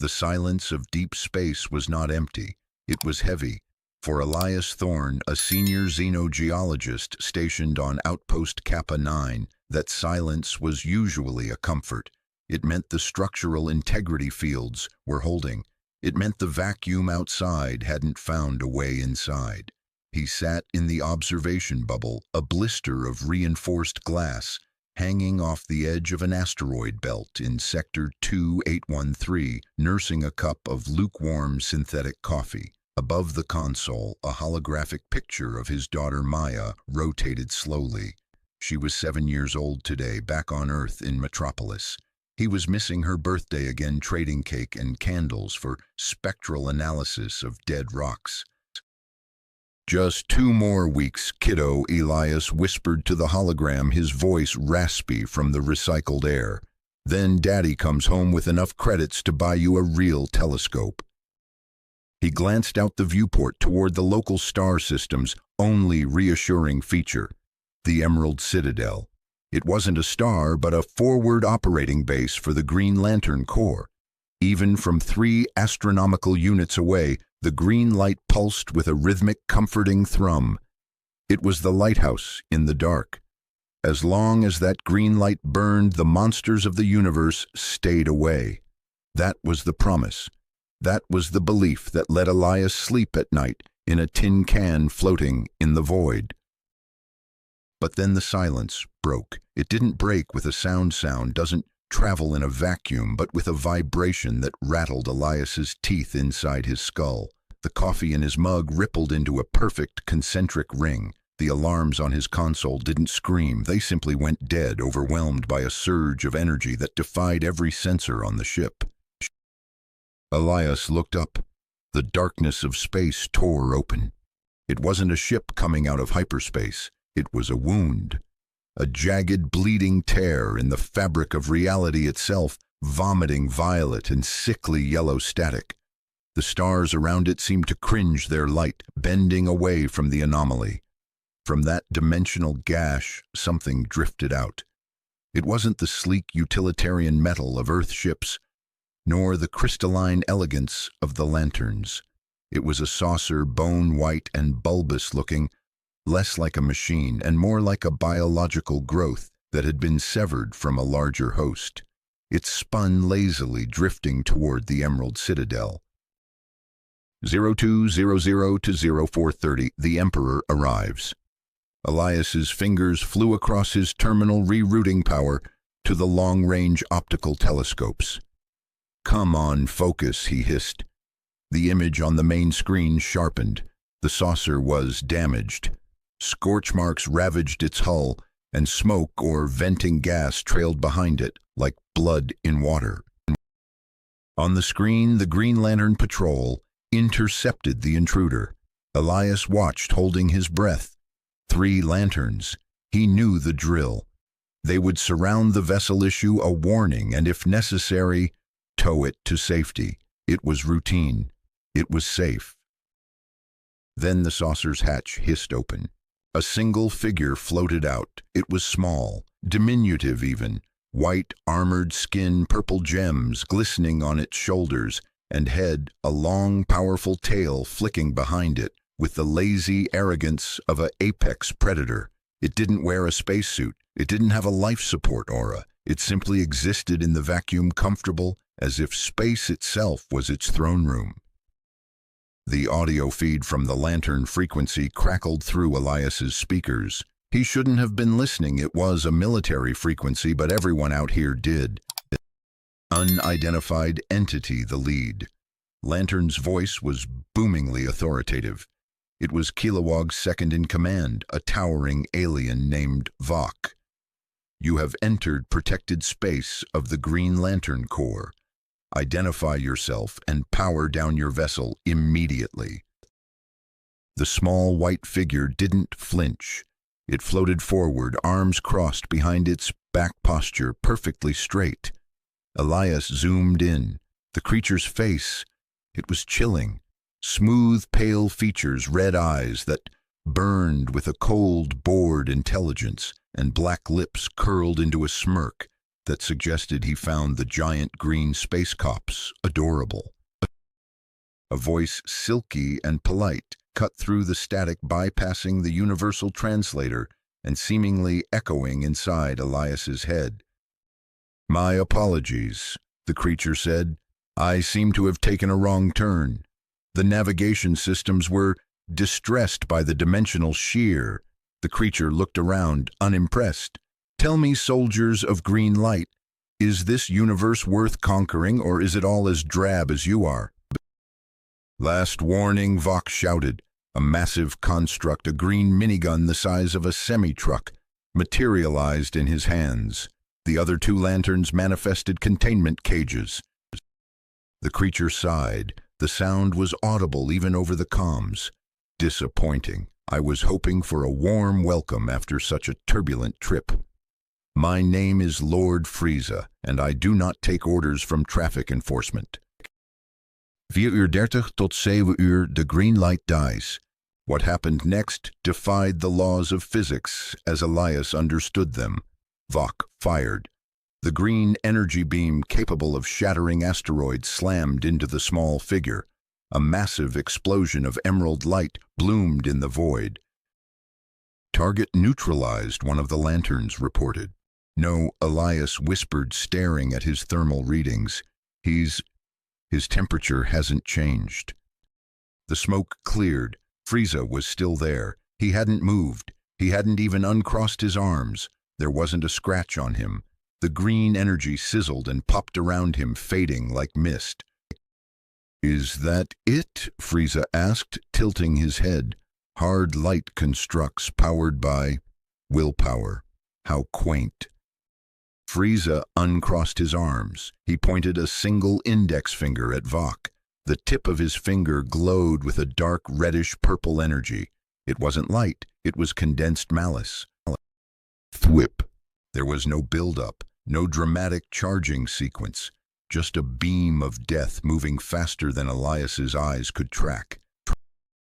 The silence of deep space was not empty. It was heavy. For Elias Thorne, a senior xenogeologist stationed on Outpost Kappa 9, that silence was usually a comfort. It meant the structural integrity fields were holding. It meant the vacuum outside hadn't found a way inside. He sat in the observation bubble, a blister of reinforced glass, hanging off the edge of an asteroid belt in Sector 2813, nursing a cup of lukewarm synthetic coffee. Above the console, a holographic picture of his daughter Maya rotated slowly. She was 7 years old today, back on Earth in Metropolis. He was missing her birthday again, trading cake and candles for spectral analysis of dead rocks. "Just 2 more weeks, kiddo," Elias whispered to the hologram, his voice raspy from the recycled air. "Then Daddy comes home with enough credits to buy you a real telescope." He glanced out the viewport toward the local star system's only reassuring feature, the Emerald Citadel. It wasn't a star, but a forward operating base for the Green Lantern Corps. Even from 3 astronomical units away, the green light pulsed with a rhythmic, comforting thrum. It was the lighthouse in the dark. As long as that green light burned, the monsters of the universe stayed away. That was the promise. That was the belief that let Elias sleep at night in a tin can floating in the void. But then the silence broke. It didn't break with a sound doesn't travel in a vacuum, but with a vibration that rattled Elias's teeth inside his skull. The coffee in his mug rippled into a perfect concentric ring. The alarms on his console didn't scream. They simply went dead, overwhelmed by a surge of energy that defied every sensor on the ship. Elias looked up. The darkness of space tore open. It wasn't a ship coming out of hyperspace. It was a wound. A jagged, bleeding tear in the fabric of reality itself, vomiting violet and sickly yellow static. The stars around it seemed to cringe their light, bending away from the anomaly. From that dimensional gash, something drifted out. It wasn't the sleek utilitarian metal of Earth ships, nor the crystalline elegance of the lanterns. It was a saucer, bone-white and bulbous-looking, less like a machine and more like a biological growth that had been severed from a larger host. It spun lazily, drifting toward the Emerald Citadel. 0200 to 0430, the Emperor arrives. Elias's fingers flew across his terminal, rerouting power to the long-range optical telescopes. "Come on, focus," he hissed. The image on the main screen sharpened. The saucer was damaged. Scorch marks ravaged its hull, and smoke or venting gas trailed behind it like blood in water. On the screen, the Green Lantern Patrol intercepted the intruder. Elias watched, holding his breath. 3 lanterns. He knew the drill. They would surround the vessel, issue a warning, and if necessary, tow it to safety. It was routine. It was safe. Then the saucer's hatch hissed open. A single figure floated out. It was small, diminutive even, white armored skin, purple gems glistening on its shoulders, and head, a long, powerful tail flicking behind it, with the lazy arrogance of an apex predator. It didn't wear a spacesuit. It didn't have a life support aura. It simply existed in the vacuum, comfortable, as if space itself was its throne room. The audio feed from the lantern frequency crackled through Elias's speakers. He shouldn't have been listening. It was a military frequency, but everyone out here did. Unidentified entity, the lead. Lantern's voice was boomingly authoritative. It was Kilowog's second in command, a towering alien named Vok. "You have entered protected space of the Green Lantern Corps. Identify yourself and power down your vessel immediately." The small white figure didn't flinch. It floated forward, arms crossed behind its back posture, perfectly straight. Elias zoomed in. The creature's face, it was chilling. Smooth, pale features, red eyes that burned with a cold, bored intelligence, and black lips curled into a smirk. that suggested he found the giant green space cops adorable. A voice silky and polite cut through the static, bypassing the universal translator and seemingly echoing inside Elias's head. "My apologies," the creature said. "I seem to have taken a wrong turn. The navigation systems were distressed by the dimensional shear." The creature looked around, unimpressed. "Tell me, soldiers of green light, is this universe worth conquering, or is it all as drab as you are?" "Last warning," Vox shouted. A massive construct, a green minigun the size of a semi-truck, materialized in his hands. The other two lanterns manifested containment cages. The creature sighed. The sound was audible even over the comms. "Disappointing. I was hoping for a warm welcome after such a turbulent trip. My name is Lord Frieza, and I do not take orders from traffic enforcement." 4:30 tot 7 uur, the green light dies. What happened next defied the laws of physics as Elias understood them. Vox fired. The green energy beam capable of shattering asteroids slammed into the small figure. A massive explosion of emerald light bloomed in the void. "Target neutralized," one of the lanterns reported. "No," Elias whispered, staring at his thermal readings. His temperature hasn't changed." The smoke cleared. Frieza was still there. He hadn't moved. He hadn't even uncrossed his arms. There wasn't a scratch on him. The green energy sizzled and popped around him, fading like mist. "Is that it?" Frieza asked, tilting his head. "Hard light constructs powered by willpower. How quaint." Frieza uncrossed his arms. He pointed a single index finger at Vox. The tip of his finger glowed with a dark reddish-purple energy. It wasn't light, it was condensed malice. Thwip. There was no build-up, no dramatic charging sequence, just a beam of death moving faster than Elias's eyes could track.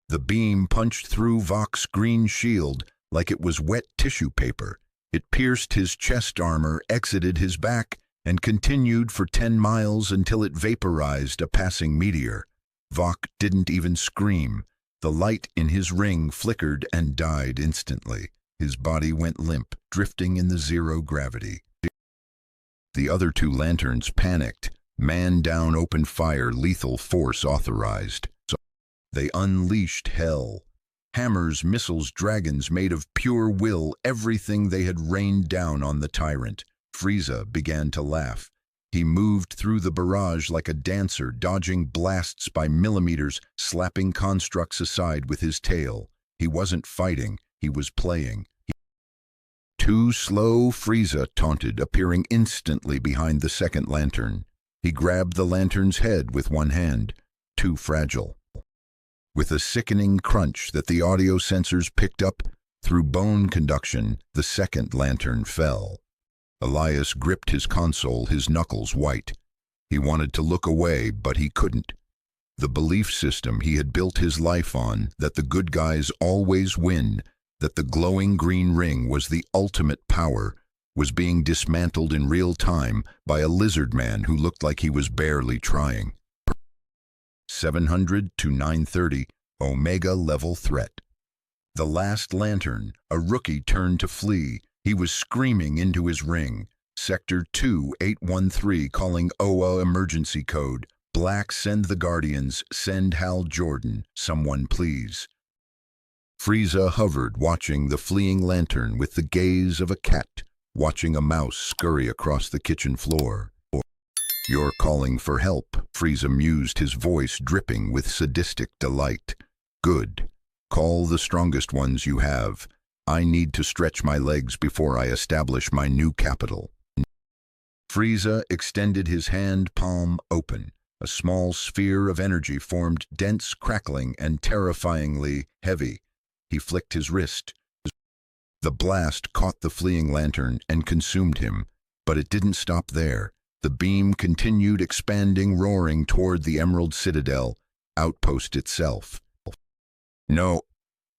The beam punched through Vox's green shield like it was wet tissue paper. It pierced his chest armor, exited his back, and continued for 10 miles until it vaporized a passing meteor. Vox didn't even scream. The light in his ring flickered and died instantly. His body went limp, drifting in the zero gravity. The other two lanterns panicked. Man down, open fire, lethal force authorized. They unleashed hell. Hammers, missiles, dragons made of pure will, everything they had rained down on the tyrant. Frieza began to laugh. He moved through the barrage like a dancer, dodging blasts by millimeters, slapping constructs aside with his tail. He wasn't fighting, he was playing. "Too slow," Frieza taunted, appearing instantly behind the second lantern. He grabbed the lantern's head with one hand. Too fragile. With a sickening crunch that the audio sensors picked up through bone conduction, the second lantern fell. Elias gripped his console, his knuckles white. He wanted to look away, but he couldn't. The belief system he had built his life on, that the good guys always win, that the glowing green ring was the ultimate power, was being dismantled in real time by a lizard man who looked like he was barely trying. 700 to 930, Omega level threat. The last lantern, a rookie, turned to flee. He was screaming into his ring. Sector 2813 calling OA emergency code. Black, send the Guardians, send Hal Jordan, someone please. Frieza hovered, watching the fleeing lantern with the gaze of a cat, watching a mouse scurry across the kitchen floor. "You're calling for help," Frieza mused, his voice dripping with sadistic delight. "Good. Call the strongest ones you have. I need to stretch my legs before I establish my new capital." Frieza extended his hand, palm open. A small sphere of energy formed, dense, crackling, and terrifyingly heavy. He flicked his wrist. The blast caught the fleeing lantern and consumed him, but it didn't stop there. The beam continued expanding, roaring toward the Emerald Citadel, outpost itself. "No."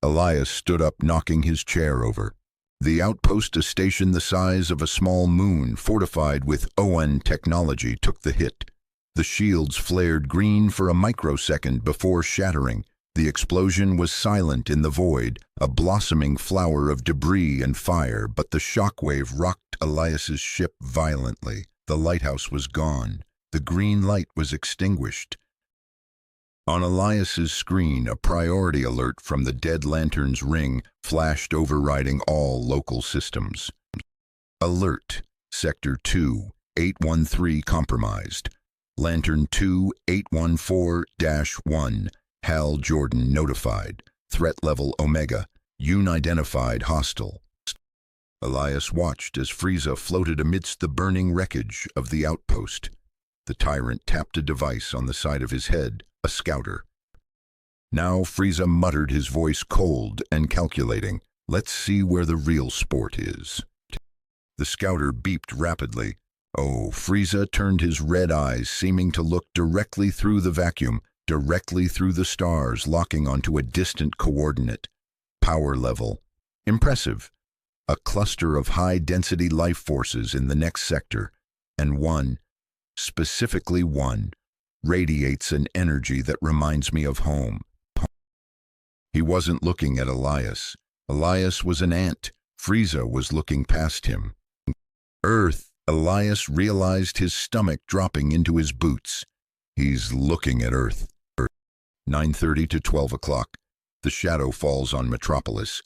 Elias stood up, knocking his chair over. The outpost, a station the size of a small moon, fortified with ON technology, took the hit. The shields flared green for a microsecond before shattering. The explosion was silent in the void, a blossoming flower of debris and fire, but the shockwave rocked Elias's ship violently. The lighthouse was gone. The green light was extinguished. On Elias's screen, a priority alert from the Dead Lantern's ring flashed, overriding all local systems. Alert: Sector 2-813 compromised. Lantern 2-814-1. Hal Jordan notified. Threat level Omega. Unidentified hostile. Elias watched as Frieza floated amidst the burning wreckage of the outpost. The tyrant tapped a device on the side of his head, a scouter. Now Frieza muttered, his voice cold and calculating. Let's see where the real sport is. The scouter beeped rapidly. Oh, Frieza turned his red eyes, seeming to look directly through the vacuum, directly through the stars, locking onto a distant coordinate. Power level. Impressive. A cluster of high-density life forces in the next sector, and one, specifically one, radiates an energy that reminds me of home. He wasn't looking at Elias. Elias was an ant. Frieza was looking past him. Earth. Elias realized, his stomach dropping into his boots. He's looking at Earth. 9:30 to 12 o'clock. The shadow falls on Metropolis.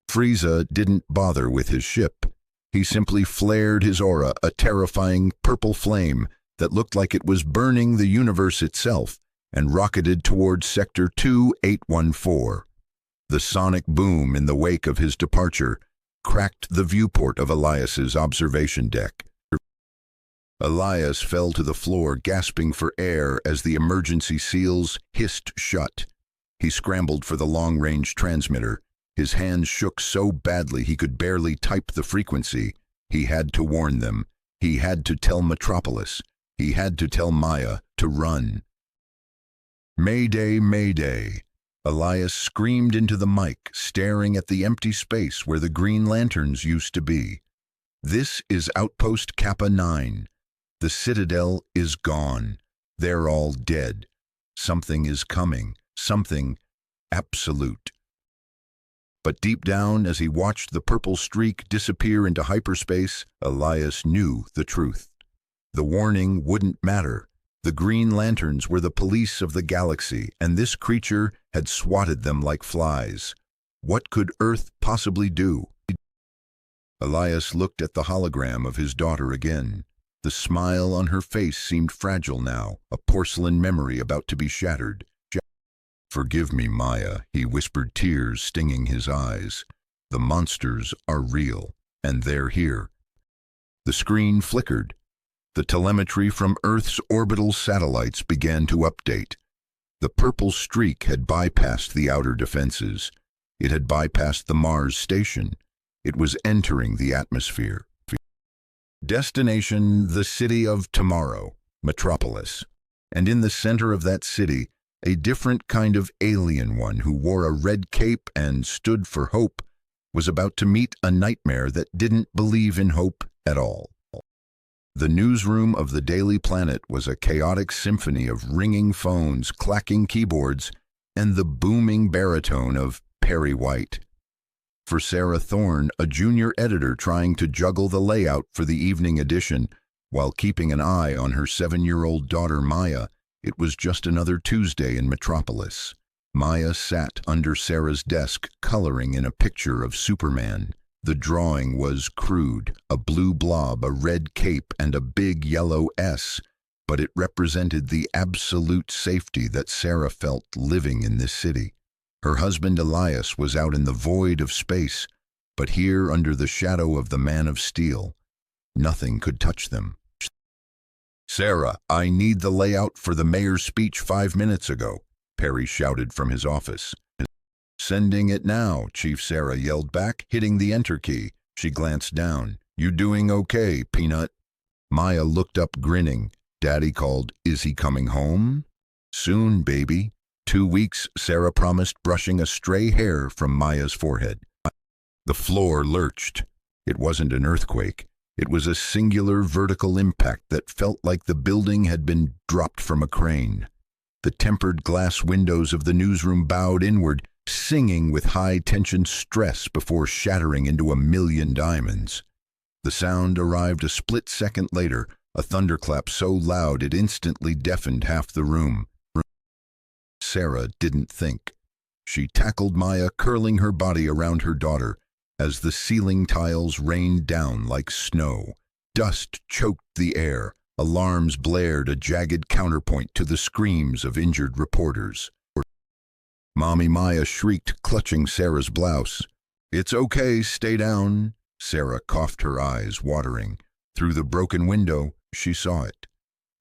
Frieza didn't bother with his ship. He simply flared his aura, a terrifying purple flame that looked like it was burning the universe itself, and rocketed towards Sector 2-814. The sonic boom in the wake of his departure cracked the viewport of Elias's observation deck. Elias fell to the floor, gasping for air as the emergency seals hissed shut. He scrambled for the long-range transmitter. His hands shook so badly he could barely type the frequency. He had to warn them. He had to tell Metropolis. He had to tell Maya to run. Mayday, Mayday. Elias screamed into the mic, staring at the empty space where the Green Lanterns used to be. This is Outpost Kappa 9. The Citadel is gone. They're all dead. Something is coming. Something absolute. But deep down, as he watched the purple streak disappear into hyperspace, Elias knew the truth. The warning wouldn't matter. The Green Lanterns were the police of the galaxy, and this creature had swatted them like flies. What could Earth possibly do? Elias looked at the hologram of his daughter again. The smile on her face seemed fragile now, a porcelain memory about to be shattered. "Forgive me, Maya," he whispered, tears stinging his eyes. "The monsters are real, and they're here." The screen flickered. The telemetry from Earth's orbital satellites began to update. The purple streak had bypassed the outer defenses. It had bypassed the Mars station. It was entering the atmosphere. Destination: the city of tomorrow, Metropolis. And in the center of that city, a different kind of alien one who wore a red cape and stood for hope was about to meet a nightmare that didn't believe in hope at all. The newsroom of the Daily Planet was a chaotic symphony of ringing phones, clacking keyboards, and the booming baritone of Perry White. For Sarah Thorne, a junior editor trying to juggle the layout for the evening edition while keeping an eye on her 7-year-old daughter Maya, it was just another Tuesday in Metropolis. Maya sat under Sarah's desk, coloring in a picture of Superman. The drawing was crude, a blue blob, a red cape, and a big yellow S, but it represented the absolute safety that Sarah felt living in this city. Her husband Elias was out in the void of space, but here under the shadow of the Man of Steel, nothing could touch them. "Sarah, I need the layout for the mayor's speech 5 minutes ago," Perry shouted from his office. "Sending it now," Chief Sarah yelled back, hitting the enter key. She glanced down. "You doing okay, Peanut?" Maya looked up grinning. Daddy called, "Is he coming home?" "Soon, baby." 2 weeks, Sarah promised, brushing a stray hair from Maya's forehead. The floor lurched. It wasn't an earthquake. It was a singular vertical impact that felt like the building had been dropped from a crane. The tempered glass windows of the newsroom bowed inward, singing with high-tension stress before shattering into a million diamonds. The sound arrived a split second later, a thunderclap so loud it instantly deafened half the room. Sarah didn't think. She tackled Maya, curling her body around her daughter, as the ceiling tiles rained down like snow. Dust choked the air. Alarms blared, a jagged counterpoint to the screams of injured reporters. Mommy Maya shrieked, clutching Sarah's blouse. "It's okay, stay down." Sarah coughed, her eyes watering. Through the broken window, she saw it.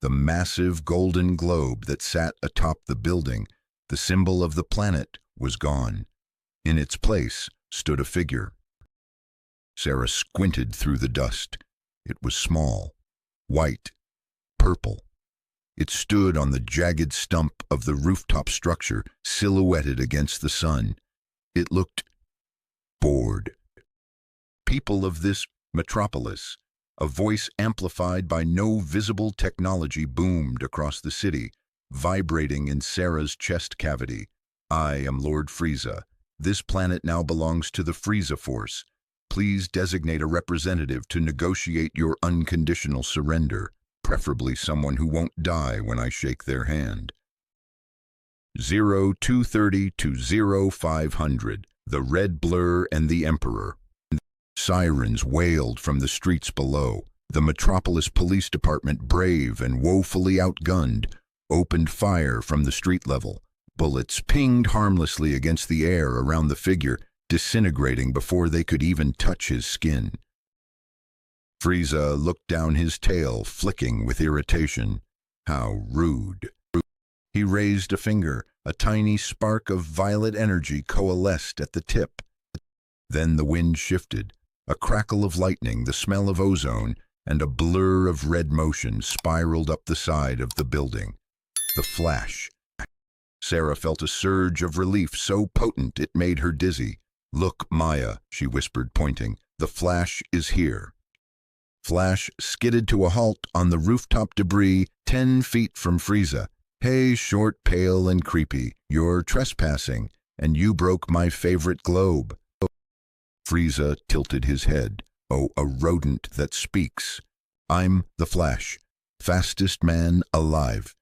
The massive golden globe that sat atop the building, the symbol of the planet, was gone. In its place stood a figure. Sarah squinted through the dust. It was small, white, purple. It stood on the jagged stump of the rooftop structure, silhouetted against the sun. It looked bored. "People of this Metropolis," a voice amplified by no visible technology boomed across the city, vibrating in Sarah's chest cavity. "I am Lord Frieza. This planet now belongs to the Frieza Force. Please designate a representative to negotiate your unconditional surrender, preferably someone who won't die when I shake their hand." 0230 to 0500, the Red Blur and the Emperor. Sirens wailed from the streets below. The Metropolis Police Department, brave and woefully outgunned, opened fire from the street level. Bullets pinged harmlessly against the air around the figure, disintegrating before they could even touch his skin. Frieza looked down his tail, flicking with irritation. How rude. He raised a finger. A tiny spark of violet energy coalesced at the tip. Then the wind shifted. A crackle of lightning, the smell of ozone, and a blur of red motion spiraled up the side of the building. The flash. Sarah felt a surge of relief so potent it made her dizzy. "Look, Maya," she whispered, pointing. "The flash is here." Flash skidded to a halt on the rooftop debris 10 feet from Frieza. "Hey, short, pale, and creepy, you're trespassing, and you broke my favorite globe." Frieza tilted his head. "Oh, a rodent that speaks. I'm the Flash, fastest man alive,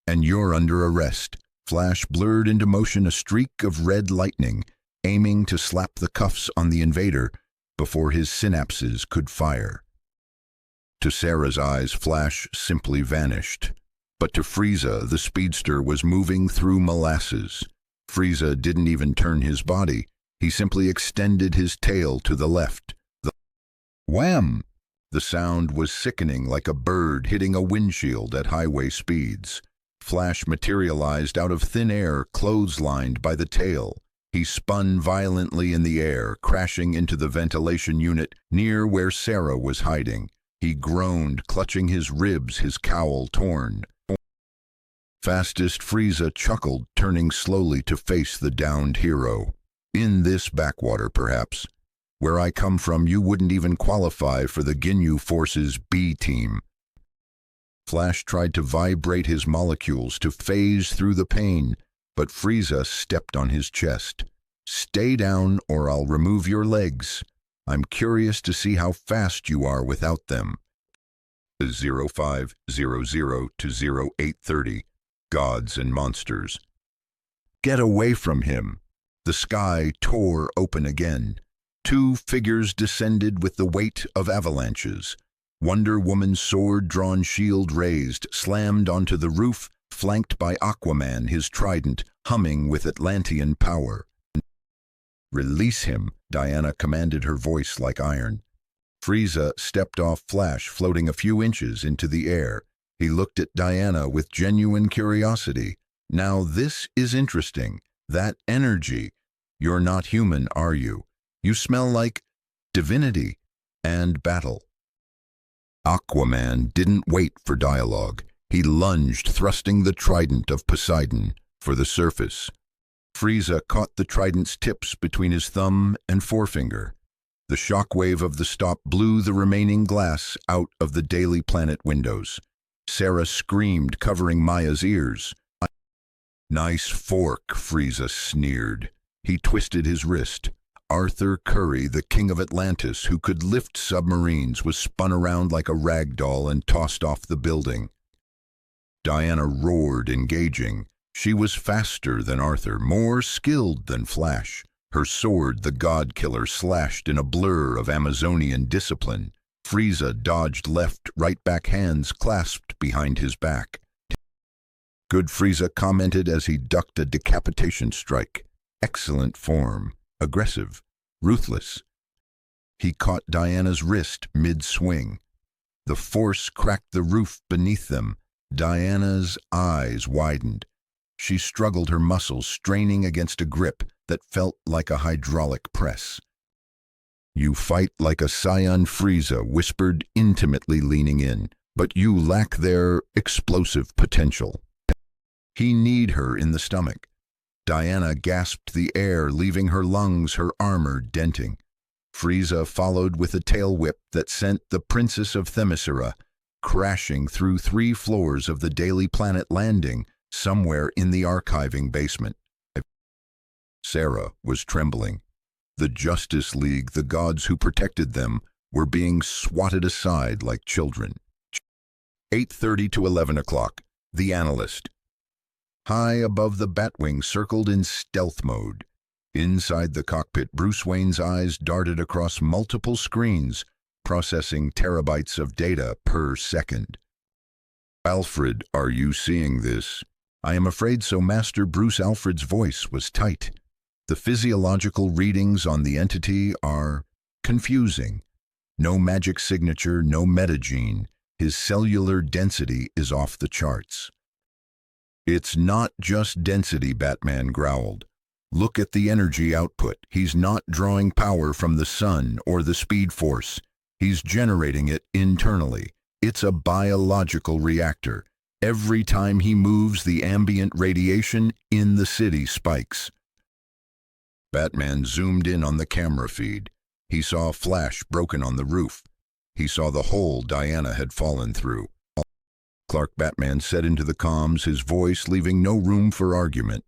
and you're under arrest." Flash blurred into motion a streak of red lightning, aiming to slap the cuffs on the invader before his synapses could fire. To Sarah's eyes, Flash simply vanished. But to Frieza, the speedster was moving through molasses. Frieza didn't even turn his body. He simply extended his tail to the left. The wham! The sound was sickening, like a bird hitting a windshield at highway speeds. Flash materialized out of thin air, clotheslined by the tail. He spun violently in the air, crashing into the ventilation unit near where Sarah was hiding. He groaned, clutching his ribs, his cowl torn. Fastest Frieza chuckled, turning slowly to face the downed hero. "In this backwater, perhaps. Where I come from, you wouldn't even qualify for the Ginyu Force's B team." Flash tried to vibrate his molecules to phase through the pain, but Frieza stepped on his chest. "Stay down or I'll remove your legs. I'm curious to see how fast you are without them." 0500 to 0830, Gods and Monsters. "Get away from him." The sky tore open again. 2 figures descended with the weight of avalanches. Wonder Woman's sword-drawn shield raised, slammed onto the roof, flanked by Aquaman, his trident humming with Atlantean power. "Release him," Diana commanded, her voice like iron. Frieza stepped off Flash, floating a few inches into the air. He looked at Diana with genuine curiosity. "Now this is interesting. That energy. You're not human, are you? You smell like divinity and battle." Aquaman didn't wait for dialogue. He lunged, thrusting the trident of Poseidon for the surface. Frieza caught the trident's tips between his thumb and forefinger. The shockwave of the stop blew the remaining glass out of the Daily Planet windows. Sarah screamed, covering Maya's ears. "Nice fork," Frieza sneered. He twisted his wrist. Arthur Curry, the king of Atlantis, who could lift submarines, was spun around like a rag doll and tossed off the building. Diana roared, engaging. She was faster than Arthur, more skilled than Flash. Her sword, the God Killer, slashed in a blur of Amazonian discipline. Frieza dodged left, right backhands clasped behind his back. "Good," Frieza commented as he ducked a decapitation strike. "Excellent form. Aggressive. Ruthless." He caught Diana's wrist mid-swing. The force cracked the roof beneath them. Diana's eyes widened. She struggled, her muscles straining against a grip that felt like a hydraulic press. "You fight like a Saiyan," Frieza whispered, intimately leaning in, "but you lack their explosive potential." He kneed her in the stomach. Diana gasped the air, leaving her lungs, her armor denting. Frieza followed with a tail whip that sent the Princess of Themyscira crashing through 3 floors of the Daily Planet, landing somewhere in the archiving basement. Sarah was trembling. The Justice League, the gods who protected them, were being swatted aside like children. 8:30 to 11 o'clock. The Analyst. High above the Batwing circled in stealth mode. Inside the cockpit, Bruce Wayne's eyes darted across multiple screens, processing terabytes of data per second. "Alfred, are you seeing this?" "I am afraid so, Master." Bruce Alfred's voice was tight. "The physiological readings on the entity are confusing. No magic signature, no metagene. His cellular density is off the charts." "It's not just density," Batman growled. "Look at the energy output. He's not drawing power from the sun or the Speed Force. He's generating it internally. It's a biological reactor. Every time he moves, the ambient radiation in the city spikes." Batman zoomed in on the camera feed. He saw a flash broken on the roof. He saw the hole Diana had fallen through. "Clark," Batman said into the comms, his voice leaving no room for argument.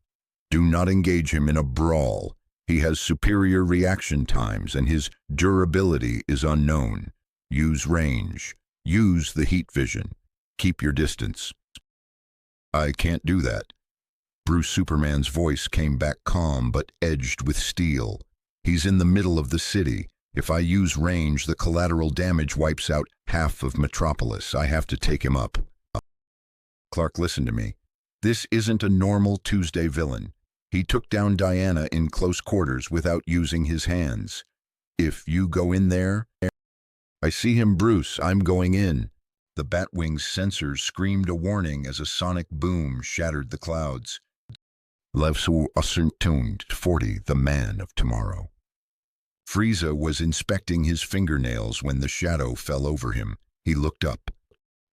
"Do not engage him in a brawl. He has superior reaction times and his durability is unknown. Use range. Use the heat vision. Keep your distance." "I can't do that." Bruce Superman's voice came back calm but edged with steel. "He's in the middle of the city. If I use range, the collateral damage wipes out half of Metropolis. I have to take him up." "Clark, listen to me. This isn't a normal Tuesday villain. He took down Diana in close quarters without using his hands. If you go in there..." "I see him, Bruce. I'm going in." The Batwing's sensors screamed a warning as a sonic boom shattered the clouds. Levsu tuned 40, the man of tomorrow. Frieza was inspecting his fingernails when the shadow fell over him. He looked up.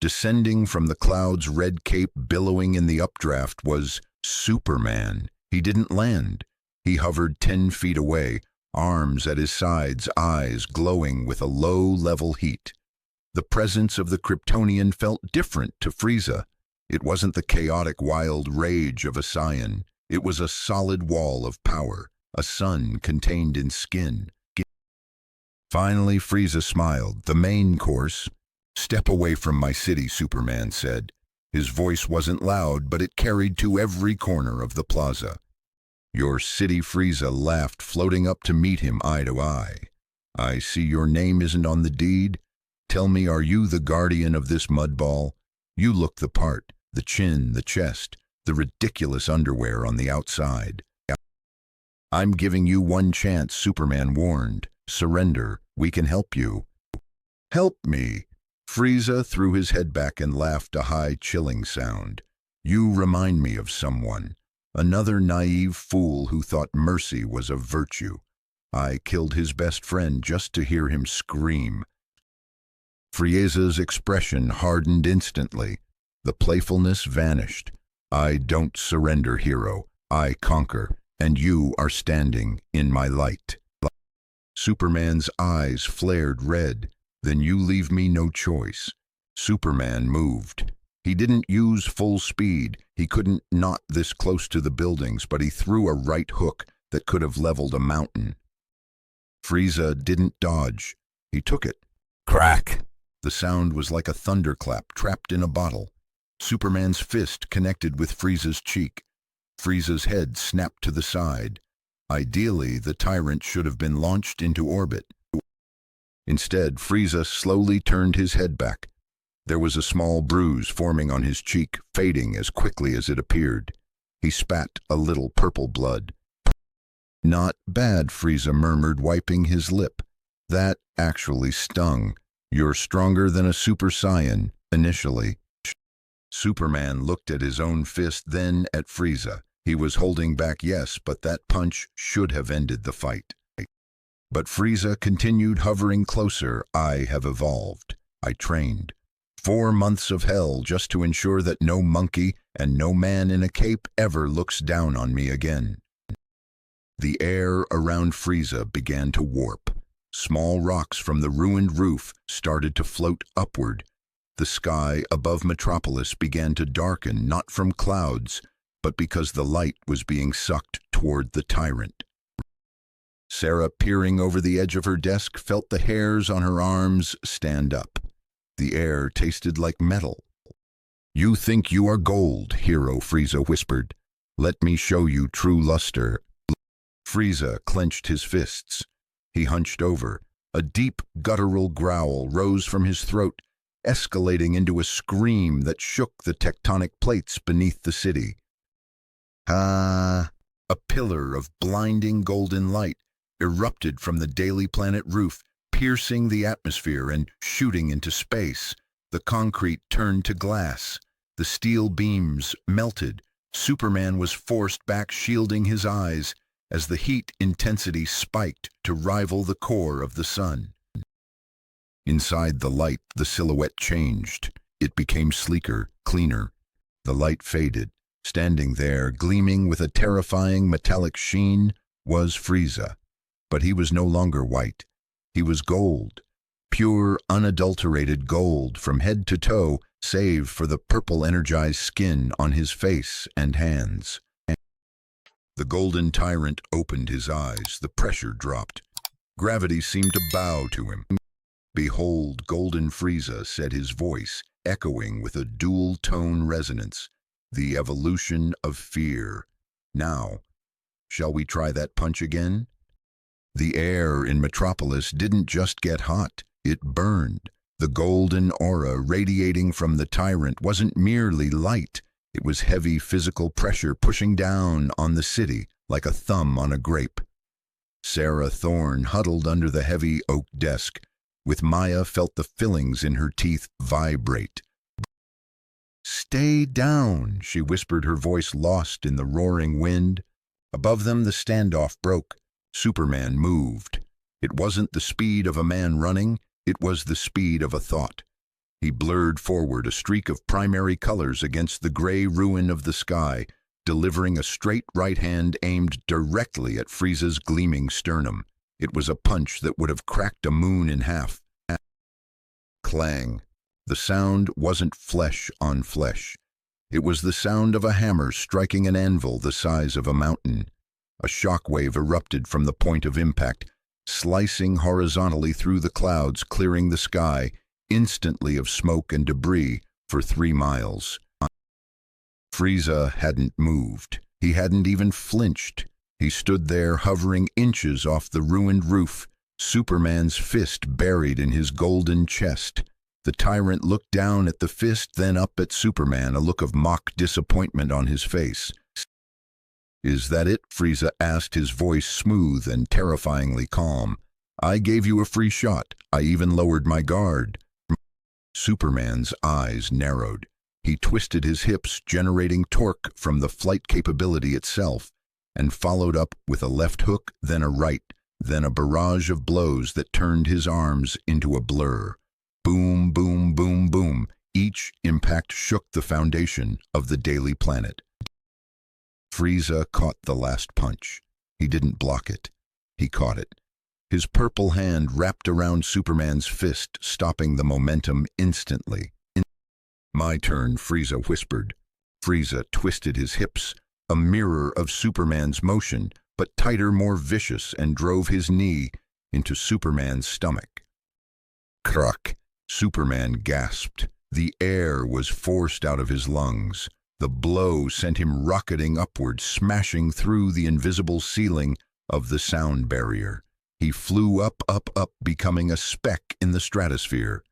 Descending from the clouds, red cape billowing in the updraft, was Superman. He didn't land. He hovered 10 feet away, arms at his sides, eyes glowing with a low-level heat. The presence of the Kryptonian felt different to Frieza. It wasn't the chaotic, wild rage of a Saiyan. It was a solid wall of power, a sun contained in skin. Finally, Frieza smiled. "The main course." "Step away from my city," Superman said. His voice wasn't loud, but it carried to every corner of the plaza. "Your city," Frieza laughed, floating up to meet him eye to eye. "I see your name isn't on the deed. Tell me, are you the guardian of this mudball? You look the part, the chin, the chest, the ridiculous underwear on the outside." "I'm giving you one chance," Superman warned. "Surrender. We can help you." "Help me?" Frieza threw his head back and laughed, a high, chilling sound. "You remind me of someone. Another naive fool who thought mercy was a virtue. I killed his best friend just to hear him scream." Frieza's expression hardened instantly. The playfulness vanished. "I don't surrender, hero. I conquer, and you are standing in my light." Superman's eyes flared red. Then you leave me no choice. Superman moved. He didn't use full speed. He couldn't not this close to the buildings, but he threw a right hook that could have leveled a mountain. Frieza didn't dodge. He took it. Crack! The sound was like a thunderclap trapped in a bottle. Superman's fist connected with Frieza's cheek. Frieza's head snapped to the side. Ideally, the tyrant should have been launched into orbit. Instead, Frieza slowly turned his head back. There was a small bruise forming on his cheek, fading as quickly as it appeared. He spat a little purple blood. Not bad, Frieza murmured, wiping his lip. That actually stung. You're stronger than a Super Saiyan, initially. Superman looked at his own fist, then at Frieza. He was holding back, yes, but that punch should have ended the fight. But Frieza continued, hovering closer. I have evolved. I trained. 4 months of hell just to ensure that no monkey and no man in a cape ever looks down on me again. The air around Frieza began to warp. Small rocks from the ruined roof started to float upward. The sky above Metropolis began to darken, not from clouds, but because the light was being sucked toward the tyrant. Sarah, peering over the edge of her desk, felt the hairs on her arms stand up. The air tasted like metal. You think you are gold, Hero, Frieza whispered. Let me show you true luster. Frieza clenched his fists. He hunched over. A deep, guttural growl rose from his throat, escalating into a scream that shook the tectonic plates beneath the city. A pillar of blinding golden light erupted from the Daily Planet roof, piercing the atmosphere and shooting into space. The concrete turned to glass. The steel beams melted. Superman was forced back, shielding his eyes, as the heat intensity spiked to rival the core of the sun. Inside the light, the silhouette changed. It became sleeker, cleaner. The light faded. Standing there, gleaming with a terrifying metallic sheen, was Frieza. But he was no longer white. He was gold. Pure, unadulterated gold from head to toe, save for the purple energized skin on his face and hands. The golden tyrant opened his eyes. The pressure dropped. Gravity seemed to bow to him. Behold, Golden Frieza, said his voice, echoing with a dual-tone resonance. The evolution of fear. Now, shall we try that punch again? The air in Metropolis didn't just get hot, it burned. The golden aura radiating from the tyrant wasn't merely light. It was heavy physical pressure pushing down on the city like a thumb on a grape. Sarah Thorne huddled under the heavy oak desk. With Maya felt the fillings in her teeth vibrate. Stay down, she whispered, her voice lost in the roaring wind. Above them the standoff broke. Superman moved. It wasn't the speed of a man running, it was the speed of a thought. He blurred forward, a streak of primary colors against the gray ruin of the sky, delivering a straight right hand aimed directly at Frieza's gleaming sternum. It was a punch that would have cracked a moon in half. Clang. The sound wasn't flesh on flesh. It was the sound of a hammer striking an anvil the size of a mountain. A shockwave erupted from the point of impact, slicing horizontally through the clouds, clearing the sky, instantly of smoke and debris, for 3 miles. Frieza hadn't moved. He hadn't even flinched. He stood there, hovering inches off the ruined roof, Superman's fist buried in his golden chest. The tyrant looked down at the fist, then up at Superman, a look of mock disappointment on his face. Is that it? Frieza asked, his voice smooth and terrifyingly calm. I gave you a free shot. I even lowered my guard. Superman's eyes narrowed. He twisted his hips, generating torque from the flight capability itself, and followed up with a left hook, then a right, then a barrage of blows that turned his arms into a blur. Boom, boom, boom, boom. Each impact shook the foundation of the Daily Planet. Frieza caught the last punch. He didn't block it. He caught it. his purple hand wrapped around Superman's fist, stopping the momentum instantly. "My turn," Frieza whispered. Frieza twisted his hips, a mirror of Superman's motion, but tighter, more vicious, and drove his knee into Superman's stomach. Crack! Superman gasped. The air was forced out of his lungs. The blow sent him rocketing upward, smashing through the invisible ceiling of the sound barrier. He flew up, becoming a speck in the stratosphere.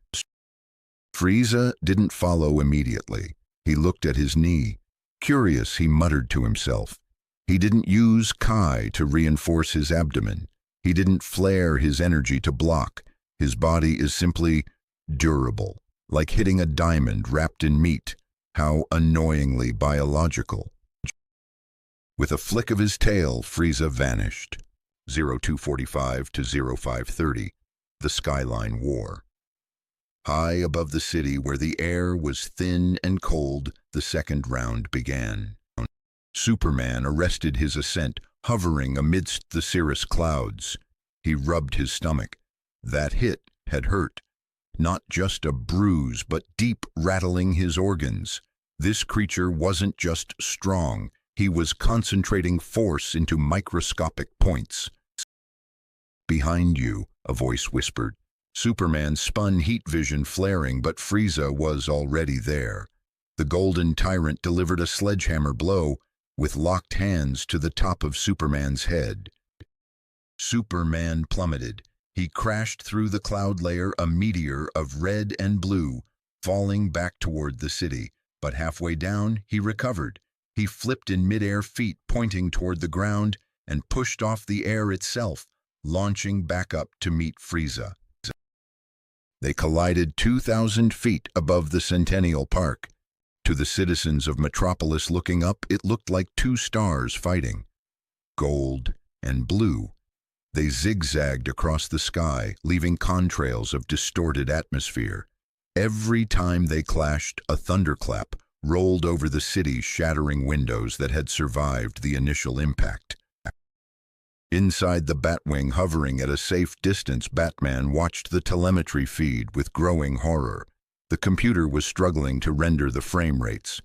Frieza didn't follow immediately. He looked at his knee. Curious, he muttered to himself. He didn't use Kai to reinforce his abdomen. He didn't flare his energy to block. His body is simply durable, like hitting a diamond wrapped in meat. How annoyingly biological. With a flick of his tail, Frieza vanished. 0245 to 0530, the skyline war. High above the city, where the air was thin and cold, the second round began. Superman arrested his ascent, hovering amidst the cirrus clouds. He rubbed his stomach. That hit had hurt. Not just a bruise, but deep, rattling his organs. This creature wasn't just strong. He was concentrating force into microscopic points. "Behind you," a voice whispered. Superman spun, heat vision flaring, but Frieza was already there. The Golden Tyrant delivered a sledgehammer blow with locked hands to the top of Superman's head. Superman plummeted. He crashed through the cloud layer, a meteor of red and blue, falling back toward the city. But halfway down, he recovered. He flipped in midair, feet pointing toward the ground, and pushed off the air itself, launching back up to meet Frieza. They collided 2,000 feet above the Centennial Park. To the citizens of Metropolis looking up, it looked like two stars fighting. Gold and blue. They zigzagged across the sky, leaving contrails of distorted atmosphere. Every time they clashed, a thunderclap rolled over the city, shattering windows that had survived the initial impact. Inside the Batwing, hovering at a safe distance, Batman watched the telemetry feed with growing horror. The computer was struggling to render the frame rates.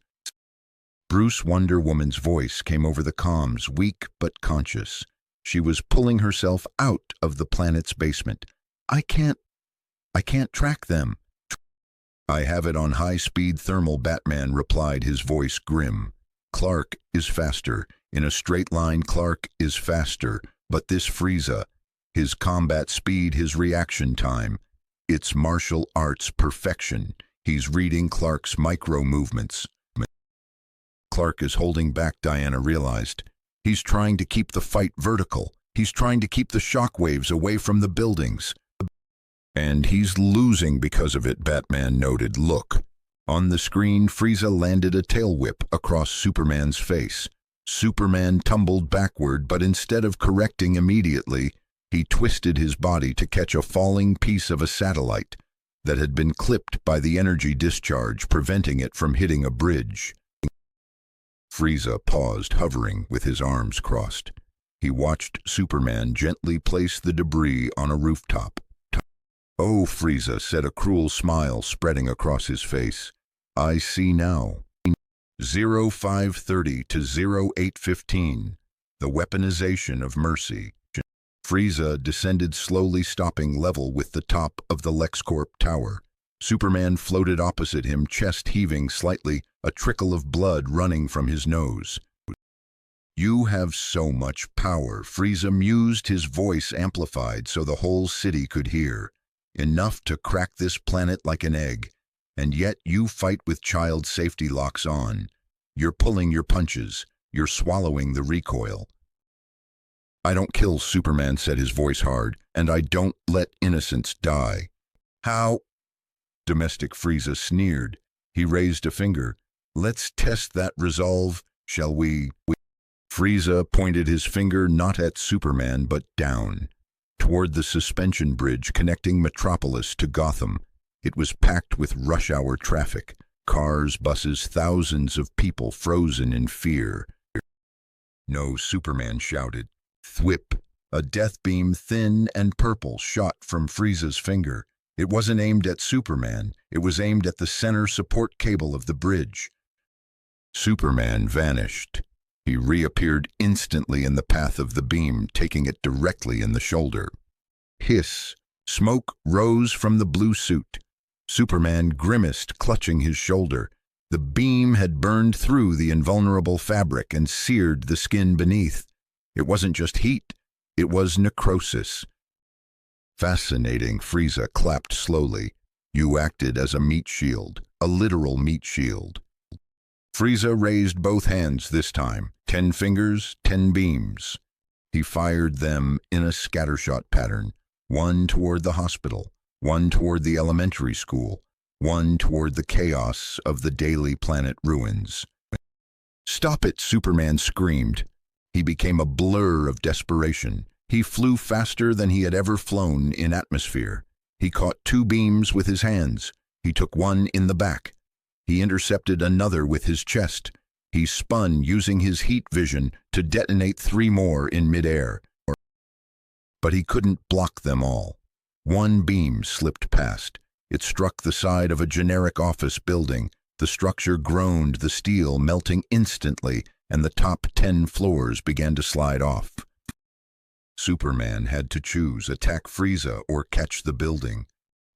Bruce Wonder Woman's voice came over the comms, weak but conscious. She was pulling herself out of the planet's basement. I can't track them." "I have it on high-speed thermal," Batman replied, his voice grim. "Clark is faster. In a straight line, Clark is faster. But this Frieza, his combat speed, his reaction time, it's martial arts perfection. He's reading Clark's micro-movements." Clark is holding back, Diana realized. He's trying to keep the fight vertical. He's trying to keep the shockwaves away from the buildings. "And he's losing because of it," Batman noted. "Look." On the screen, Frieza landed a tail whip across Superman's face. Superman tumbled backward, but instead of correcting immediately, he twisted his body to catch a falling piece of a satellite that had been clipped by the energy discharge, preventing it from hitting a bridge. Frieza paused, hovering with his arms crossed. He watched Superman gently place the debris on a rooftop. "Oh," Frieza said, a cruel smile spreading across his face. "I see now." 0530 to 0815, the weaponization of mercy. Frieza descended slowly, stopping level with the top of the LexCorp tower. Superman floated opposite him, chest heaving slightly, a trickle of blood running from his nose. "You have so much power," Frieza mused, his voice amplified so the whole city could hear. "Enough to crack this planet like an egg. And yet you fight with child safety locks on. You're pulling your punches. You're swallowing the recoil." "I don't kill," Superman said, his voice hard, "and I don't let innocents die." "How?" Domestic Frieza sneered. He raised a finger. "Let's test that resolve, shall we?" Frieza pointed his finger not at Superman, but down, toward the suspension bridge connecting Metropolis to Gotham. It was packed with rush-hour traffic, cars, buses, thousands of people frozen in fear. "No," Superman shouted. "Thwip." A death beam, thin and purple, shot from Frieza's finger. It wasn't aimed at Superman. It was aimed at the center support cable of the bridge. Superman vanished. He reappeared instantly in the path of the beam, taking it directly in the shoulder. Hiss. Smoke rose from the blue suit. Superman grimaced, clutching his shoulder. The beam had burned through the invulnerable fabric and seared the skin beneath. It wasn't just heat, it was necrosis. Fascinating, Frieza clapped slowly. You acted as a meat shield, a literal meat shield. Frieza raised both hands this time, 10 fingers, 10 beams. He fired them in a scattershot pattern, one toward the hospital, one toward the elementary school, one toward the chaos of the Daily Planet ruins. Stop it, Superman screamed. He became a blur of desperation. He flew faster than he had ever flown in atmosphere. He caught 2 beams with his hands. He took one in the back. He intercepted another with his chest. He spun using his heat vision to detonate 3 more in midair. But he couldn't block them all. One beam slipped past. It struck the side of a generic office building. The structure groaned, the steel melting instantly, and the top 10 floors began to slide off. Superman had to choose, attack Frieza or catch the building.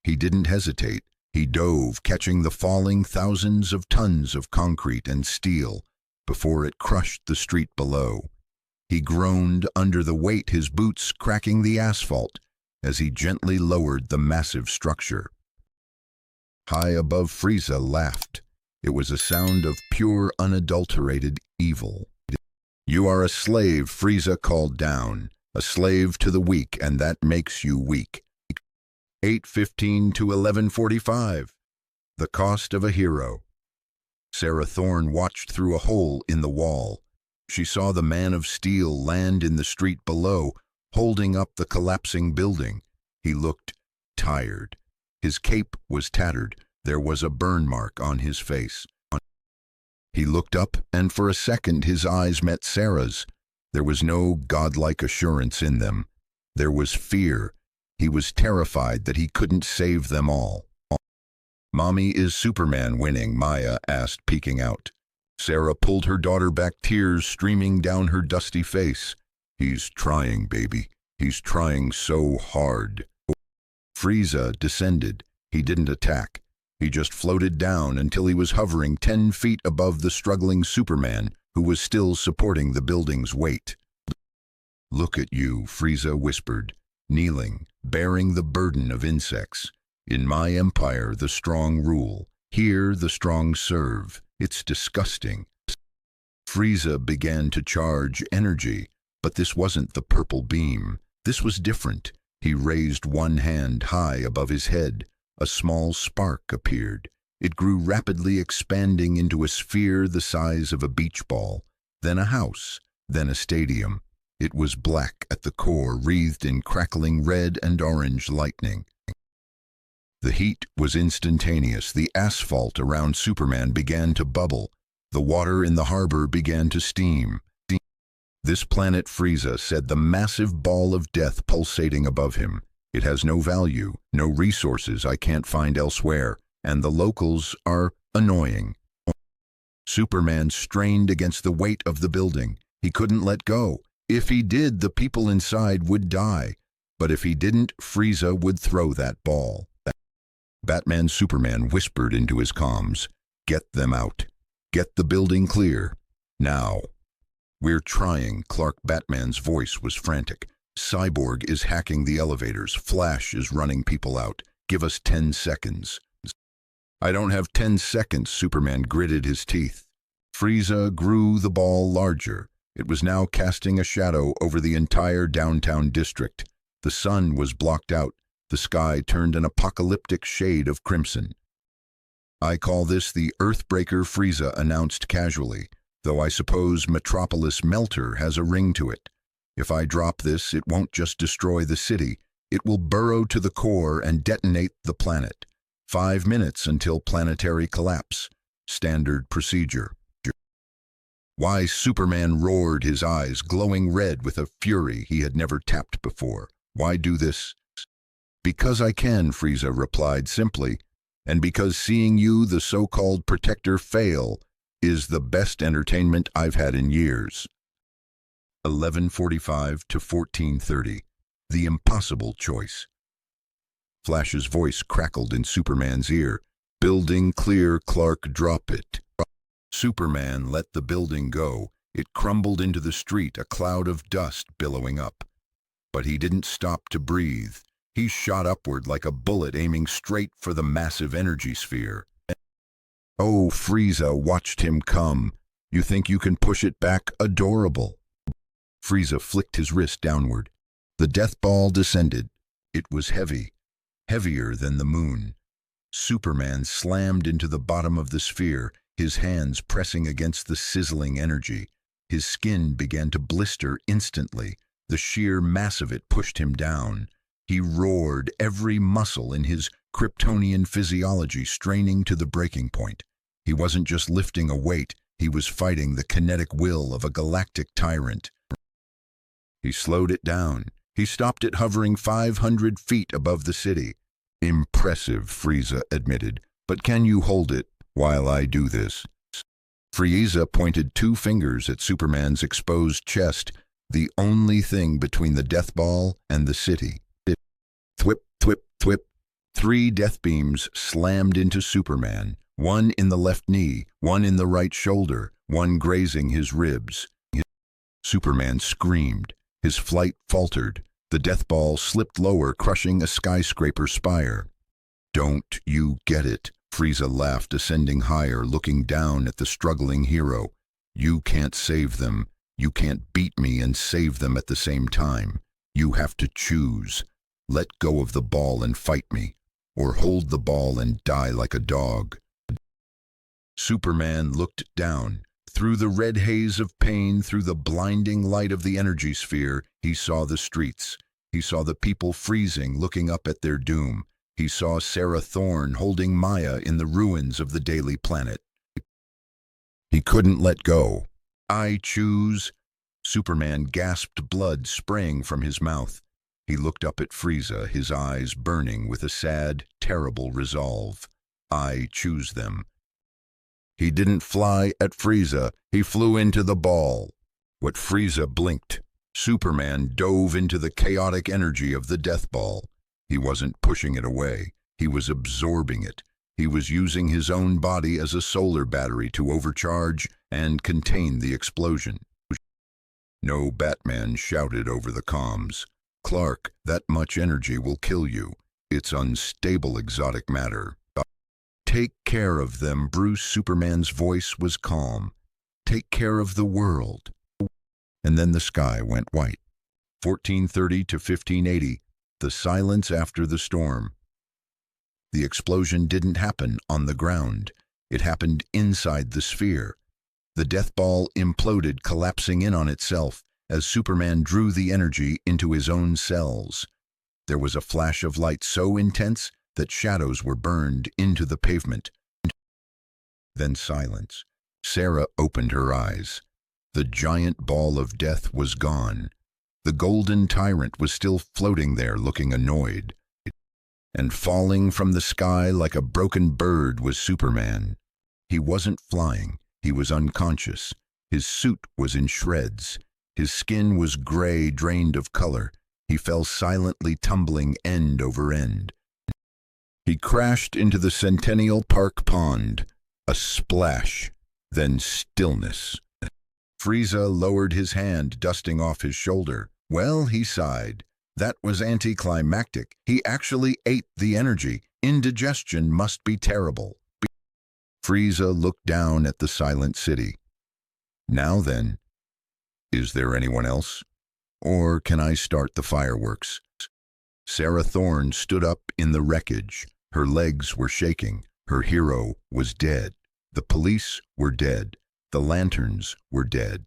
He didn't hesitate. He dove, catching the falling thousands of tons of concrete and steel before it crushed the street below. He groaned under the weight, his boots cracking the asphalt as he gently lowered the massive structure. High above, Frieza laughed. It was a sound of pure, unadulterated evil. You are a slave, Frieza called down. A slave to the weak, and that makes you weak. 8:15 to 11:45. The cost of a hero. Sarah Thorne watched through a hole in the wall. She saw the Man of Steel land in the street below, holding up the collapsing building. He looked tired. His cape was tattered. There was a burn mark on his face. He looked up, and for a second his eyes met Sarah's. There was no godlike assurance in them. There was fear. He was terrified that he couldn't save them all. "Mommy, is Superman winning?" Maya asked, peeking out. Sarah pulled her daughter back, tears streaming down her dusty face. "He's trying, baby. He's trying so hard." Frieza descended. He didn't attack. He just floated down until he was hovering 10 feet above the struggling Superman, who was still supporting the building's weight. "Look at you," Frieza whispered, kneeling, bearing the burden of insects. "In my empire, the strong rule. Here, the strong serve. It's disgusting." Frieza began to charge energy, but this wasn't the purple beam. This was different. He raised one hand high above his head. A small spark appeared. It grew rapidly, expanding into a sphere the size of a beach ball, then a house, then a stadium. It was black at the core, wreathed in crackling red and orange lightning. The heat was instantaneous. The asphalt around Superman began to bubble. The water in the harbor began to steam. "This planet," Frieza said, the massive ball of death pulsating above him. "It has no value, no resources I can't find elsewhere, and the locals are annoying." Superman strained against the weight of the building. He couldn't let go. If he did, the people inside would die. But if he didn't, Frieza would throw that ball. Batman Superman whispered into his comms, "Get them out. Get the building clear. Now." "We're trying." Batman's voice was frantic. "Cyborg is hacking the elevators. Flash is running people out. Give us 10 seconds. "I don't have 10 seconds, Superman gritted his teeth. Frieza grew the ball larger. It was now casting a shadow over the entire downtown district. The sun was blocked out. The sky turned an apocalyptic shade of crimson. "I call this the Earthbreaker," Frieza announced casually, "though I suppose Metropolis Melter has a ring to it. If I drop this, it won't just destroy the city. It will burrow to the core and detonate the planet. 5 minutes until planetary collapse. Standard procedure." Why, Superman roared, his eyes glowing red with a fury he had never tapped before. Why do this? Because I can, Frieza replied simply, and because seeing you, the so-called protector, fail is the best entertainment I've had in years. 11:45 to 14:30. The impossible choice. Flash's voice crackled in Superman's ear. Building clear, Clark, drop it. Superman let the building go. It crumbled into the street, a cloud of dust billowing up. But he didn't stop to breathe. He shot upward like a bullet, aiming straight for the massive energy sphere. Oh, Frieza watched him come. You think you can push it back? Adorable. Frieza flicked his wrist downward. The death ball descended. It was heavy, heavier than the moon. Superman slammed into the bottom of the sphere, his hands pressing against the sizzling energy. His skin began to blister instantly. The sheer mass of it pushed him down. He roared, every muscle in his Kryptonian physiology straining to the breaking point. He wasn't just lifting a weight, he was fighting the kinetic will of a galactic tyrant. He slowed it down. He stopped it hovering 500 feet above the city. Impressive, Frieza admitted, but can you hold it while I do this? Frieza pointed 2 fingers at Superman's exposed chest, the only thing between the death ball and the city. Thwip, thwip, thwip. 3 death beams slammed into Superman, one in the left knee, one in the right shoulder, one grazing his ribs. Superman screamed. His flight faltered. The death ball slipped lower, crushing a skyscraper spire. Don't you get it? Frieza laughed, ascending higher, looking down at the struggling hero. You can't save them. You can't beat me and save them at the same time. You have to choose. Let go of the ball and fight me, or hold the ball and die like a dog. Superman looked down. Through the red haze of pain, through the blinding light of the energy sphere, he saw the streets. He saw the people freezing, looking up at their doom. He saw Sarah Thorne holding Maya in the ruins of the Daily Planet. He couldn't let go. I choose. Superman gasped, blood spraying from his mouth. He looked up at Frieza, his eyes burning with a sad, terrible resolve. I choose them. He didn't fly at Frieza, he flew into the ball. What Frieza blinked, Superman dove into the chaotic energy of the death ball. He wasn't pushing it away, he was absorbing it. He was using his own body as a solar battery to overcharge and contain the explosion. No, Batman shouted over the comms. Clark, that much energy will kill you. It's unstable exotic matter. Take care of them, Bruce. Superman's voice was calm. Take care of the world. And then the sky went white. 1430 to 1580, the silence after the storm. The explosion didn't happen on the ground. It happened inside the sphere. The death ball imploded, collapsing in on itself as Superman drew the energy into his own cells. There was a flash of light so intense that shadows were burned into the pavement. Then silence. Sarah opened her eyes. The giant ball of death was gone. The golden tyrant was still floating there, looking annoyed. And falling from the sky like a broken bird was Superman. He wasn't flying. He was unconscious. His suit was in shreds. His skin was gray, drained of color. He fell silently, tumbling end over end. He crashed into the Centennial Park pond. A splash, then stillness. Frieza lowered his hand, dusting off his shoulder. Well, he sighed. That was anticlimactic. He actually ate the energy. Indigestion must be terrible. Frieza looked down at the silent city. Now then, is there anyone else? Or can I start the fireworks? Sarah Thorne stood up in the wreckage. Her legs were shaking. Her hero was dead. The police were dead. The lanterns were dead.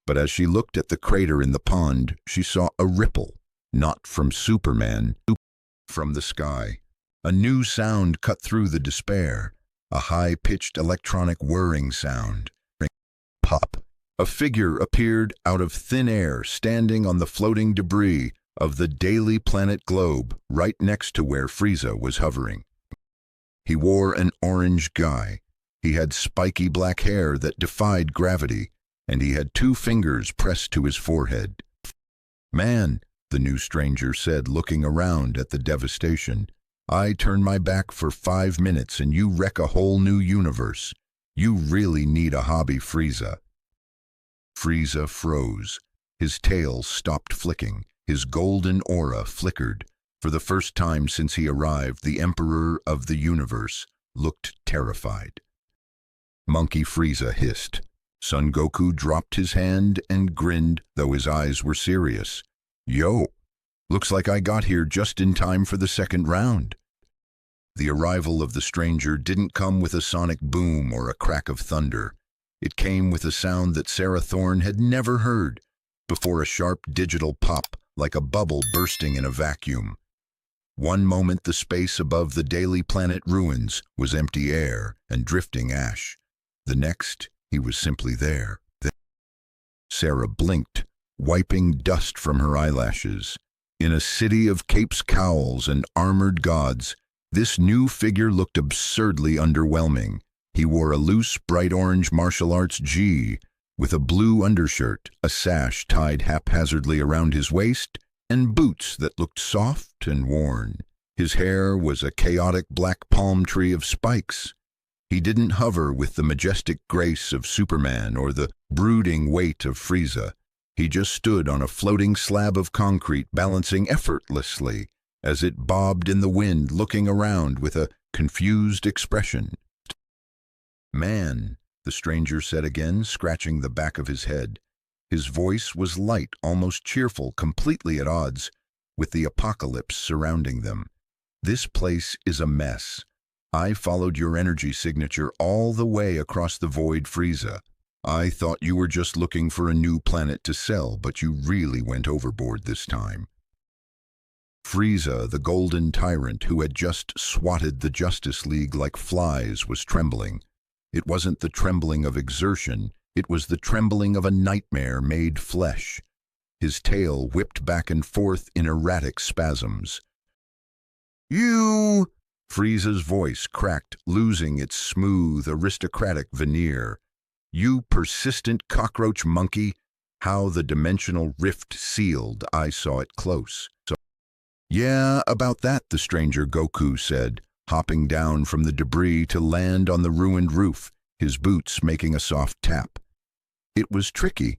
But as she looked at the crater in the pond, she saw a ripple, not from Superman, from the sky. A new sound cut through the despair, a high-pitched electronic whirring sound. pop. A figure appeared out of thin air, standing on the floating debris of the daily planet globe right next to where Frieza was hovering. He wore an orange guy. He had spiky black hair that defied gravity, and he had 2 fingers pressed to his forehead. "Man," the new stranger said, looking around at the devastation, "I turn my back for 5 minutes and you wreck a whole new universe. You really need a hobby, Frieza." Frieza froze. His tail stopped flicking. His golden aura flickered. For the first time since he arrived, the Emperor of the Universe looked terrified. Monkey Frieza hissed. Son Goku dropped his hand and grinned, though his eyes were serious. "Yo, looks like I got here just in time for the second round." The arrival of the stranger didn't come with a sonic boom or a crack of thunder. It came with a sound that Sarah Thorne had never heard before, a sharp digital pop, like a bubble bursting in a vacuum. One moment the space above the daily planet ruins was empty air and drifting ash. The next, he was simply there. Sarah blinked, wiping dust from her eyelashes. In a city of capes, cowls, and armored gods, this new figure looked absurdly underwhelming. He wore a loose, bright orange martial arts gi with a blue undershirt, a sash tied haphazardly around his waist, and boots that looked soft and worn. His hair was a chaotic black palm tree of spikes. He didn't hover with the majestic grace of Superman or the brooding weight of Frieza. He just stood on a floating slab of concrete, balancing effortlessly as it bobbed in the wind, looking around with a confused expression. "Man," the stranger said again, scratching the back of his head. His voice was light, almost cheerful, completely at odds with the apocalypse surrounding them. "This place is a mess. I followed your energy signature all the way across the void, Frieza. I thought you were just looking for a new planet to sell, but you really went overboard this time." Frieza, the golden tyrant who had just swatted the Justice League like flies, was trembling. It wasn't the trembling of exertion, it was the trembling of a nightmare made flesh. His tail whipped back and forth in erratic spasms. "You!" Frieza's voice cracked, losing its smooth, aristocratic veneer. "You persistent cockroach monkey!" How the dimensional rift sealed, I saw it close. "Yeah, about that," the stranger Goku said, hopping down from the debris to land on the ruined roof, his boots making a soft tap. "It was tricky.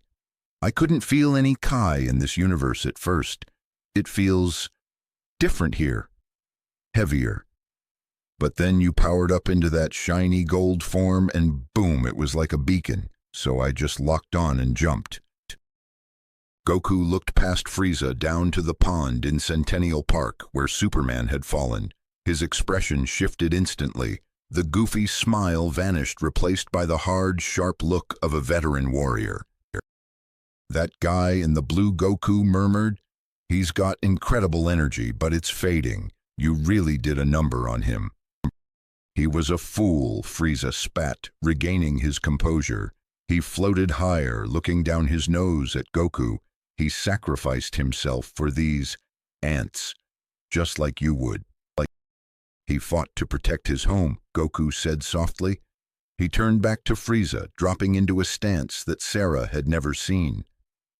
I couldn't feel any Kai in this universe at first. It feels different here, heavier. But then you powered up into that shiny gold form and boom, it was like a beacon, so I just locked on and jumped." Goku looked past Frieza down to the pond in Centennial Park where Superman had fallen. His expression shifted instantly. The goofy smile vanished, replaced by the hard, sharp look of a veteran warrior. "That guy in the blue," Goku murmured. "He's got incredible energy, but it's fading. You really did a number on him." "He was a fool," Frieza spat, regaining his composure. He floated higher, looking down his nose at Goku. "He sacrificed himself for these ants, just like you would. He fought to protect his home," Goku said softly. He turned back to Frieza, dropping into a stance that Sarah had never seen.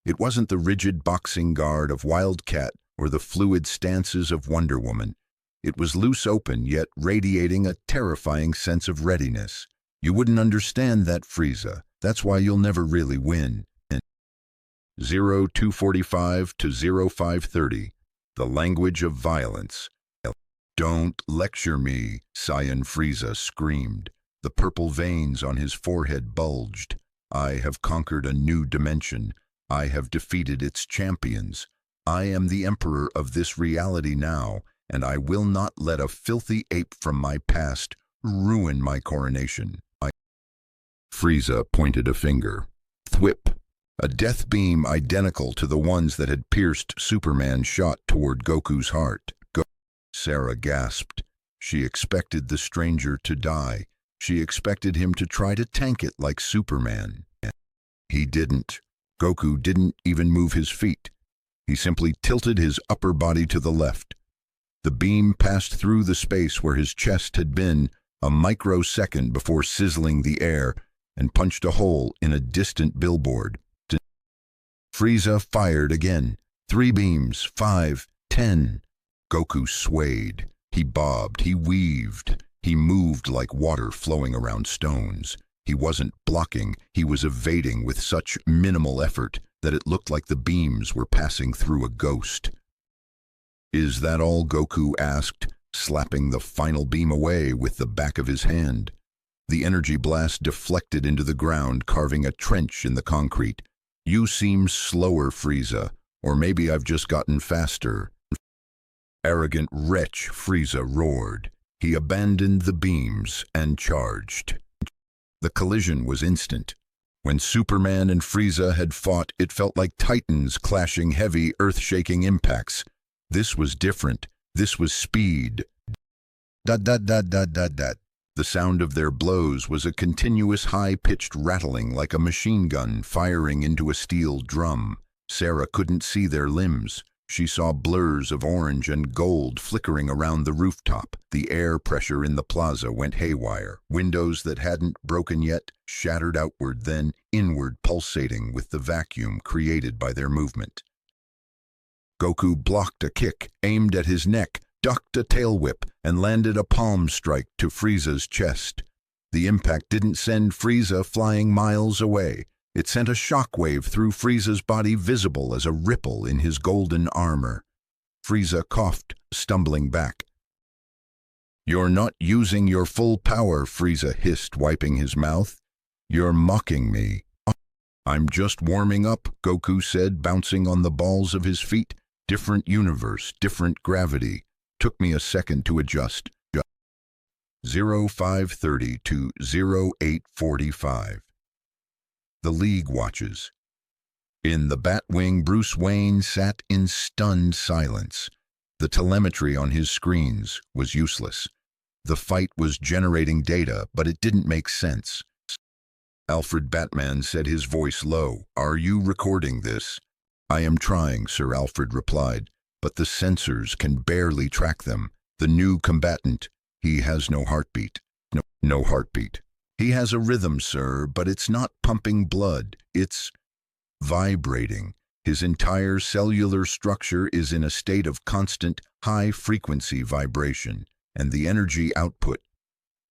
It wasn't the rigid boxing guard of Wildcat or the fluid stances of Wonder Woman. It was loose, open, yet radiating a terrifying sense of readiness. "You wouldn't understand that, Frieza. That's why you'll never really win." 0245 to 0530, the language of violence. "Don't lecture me," Saiyan Frieza screamed. The purple veins on his forehead bulged. "I have conquered a new dimension. I have defeated its champions. I am the emperor of this reality now, and I will not let a filthy ape from my past ruin my coronation." Frieza pointed a finger. Thwip! A death beam identical to the ones that had pierced Superman shot toward Goku's heart. Sarah gasped. She expected the stranger to die. She expected him to try to tank it like Superman. He didn't. Goku didn't even move his feet. He simply tilted his upper body to the left. The beam passed through the space where his chest had been a microsecond before sizzling the air and punched a hole in a distant billboard. Frieza fired again. 3 beams, 5, 10. Goku swayed. He bobbed, he weaved. He moved like water flowing around stones. He wasn't blocking, he was evading with such minimal effort that it looked like the beams were passing through a ghost. "Is that all?" Goku asked, slapping the final beam away with the back of his hand. The energy blast deflected into the ground, carving a trench in the concrete. "You seem slower, Frieza, or maybe I've just gotten faster." "Arrogant wretch," Frieza roared. He abandoned the beams and charged. The collision was instant. When Superman and Frieza had fought, it felt like titans clashing, heavy, earth-shaking impacts. This was different. This was speed. Da-da-da-da-da-da. The sound of their blows was a continuous high-pitched rattling like a machine gun firing into a steel drum. Sarah couldn't see their limbs. She saw blurs of orange and gold flickering around the rooftop. The air pressure in the plaza went haywire. Windows that hadn't broken yet shattered outward, then inward, pulsating with the vacuum created by their movement. Goku blocked a kick, aimed at his neck, ducked a tail whip, and landed a palm strike to Frieza's chest. The impact didn't send Frieza flying miles away. It sent a shockwave through Frieza's body, visible as a ripple in his golden armor. Frieza coughed, stumbling back. "You're not using your full power," Frieza hissed, wiping his mouth. "You're mocking me." "I'm just warming up," Goku said, bouncing on the balls of his feet. "Different universe, different gravity. Took me a second to adjust." 0530 to 0845. The League watches. In the Batwing, Bruce Wayne sat in stunned silence. The telemetry on his screens was useless. The fight was generating data, but it didn't make sense. Alfred Batman said, his voice low. "Are you recording this?" "I am trying," Sir Alfred replied, "but the sensors can barely track them. The new combatant, he has no heartbeat." No heartbeat. "He has a rhythm, sir, but it's not pumping blood. It's vibrating. His entire cellular structure is in a state of constant, high-frequency vibration, and the energy output.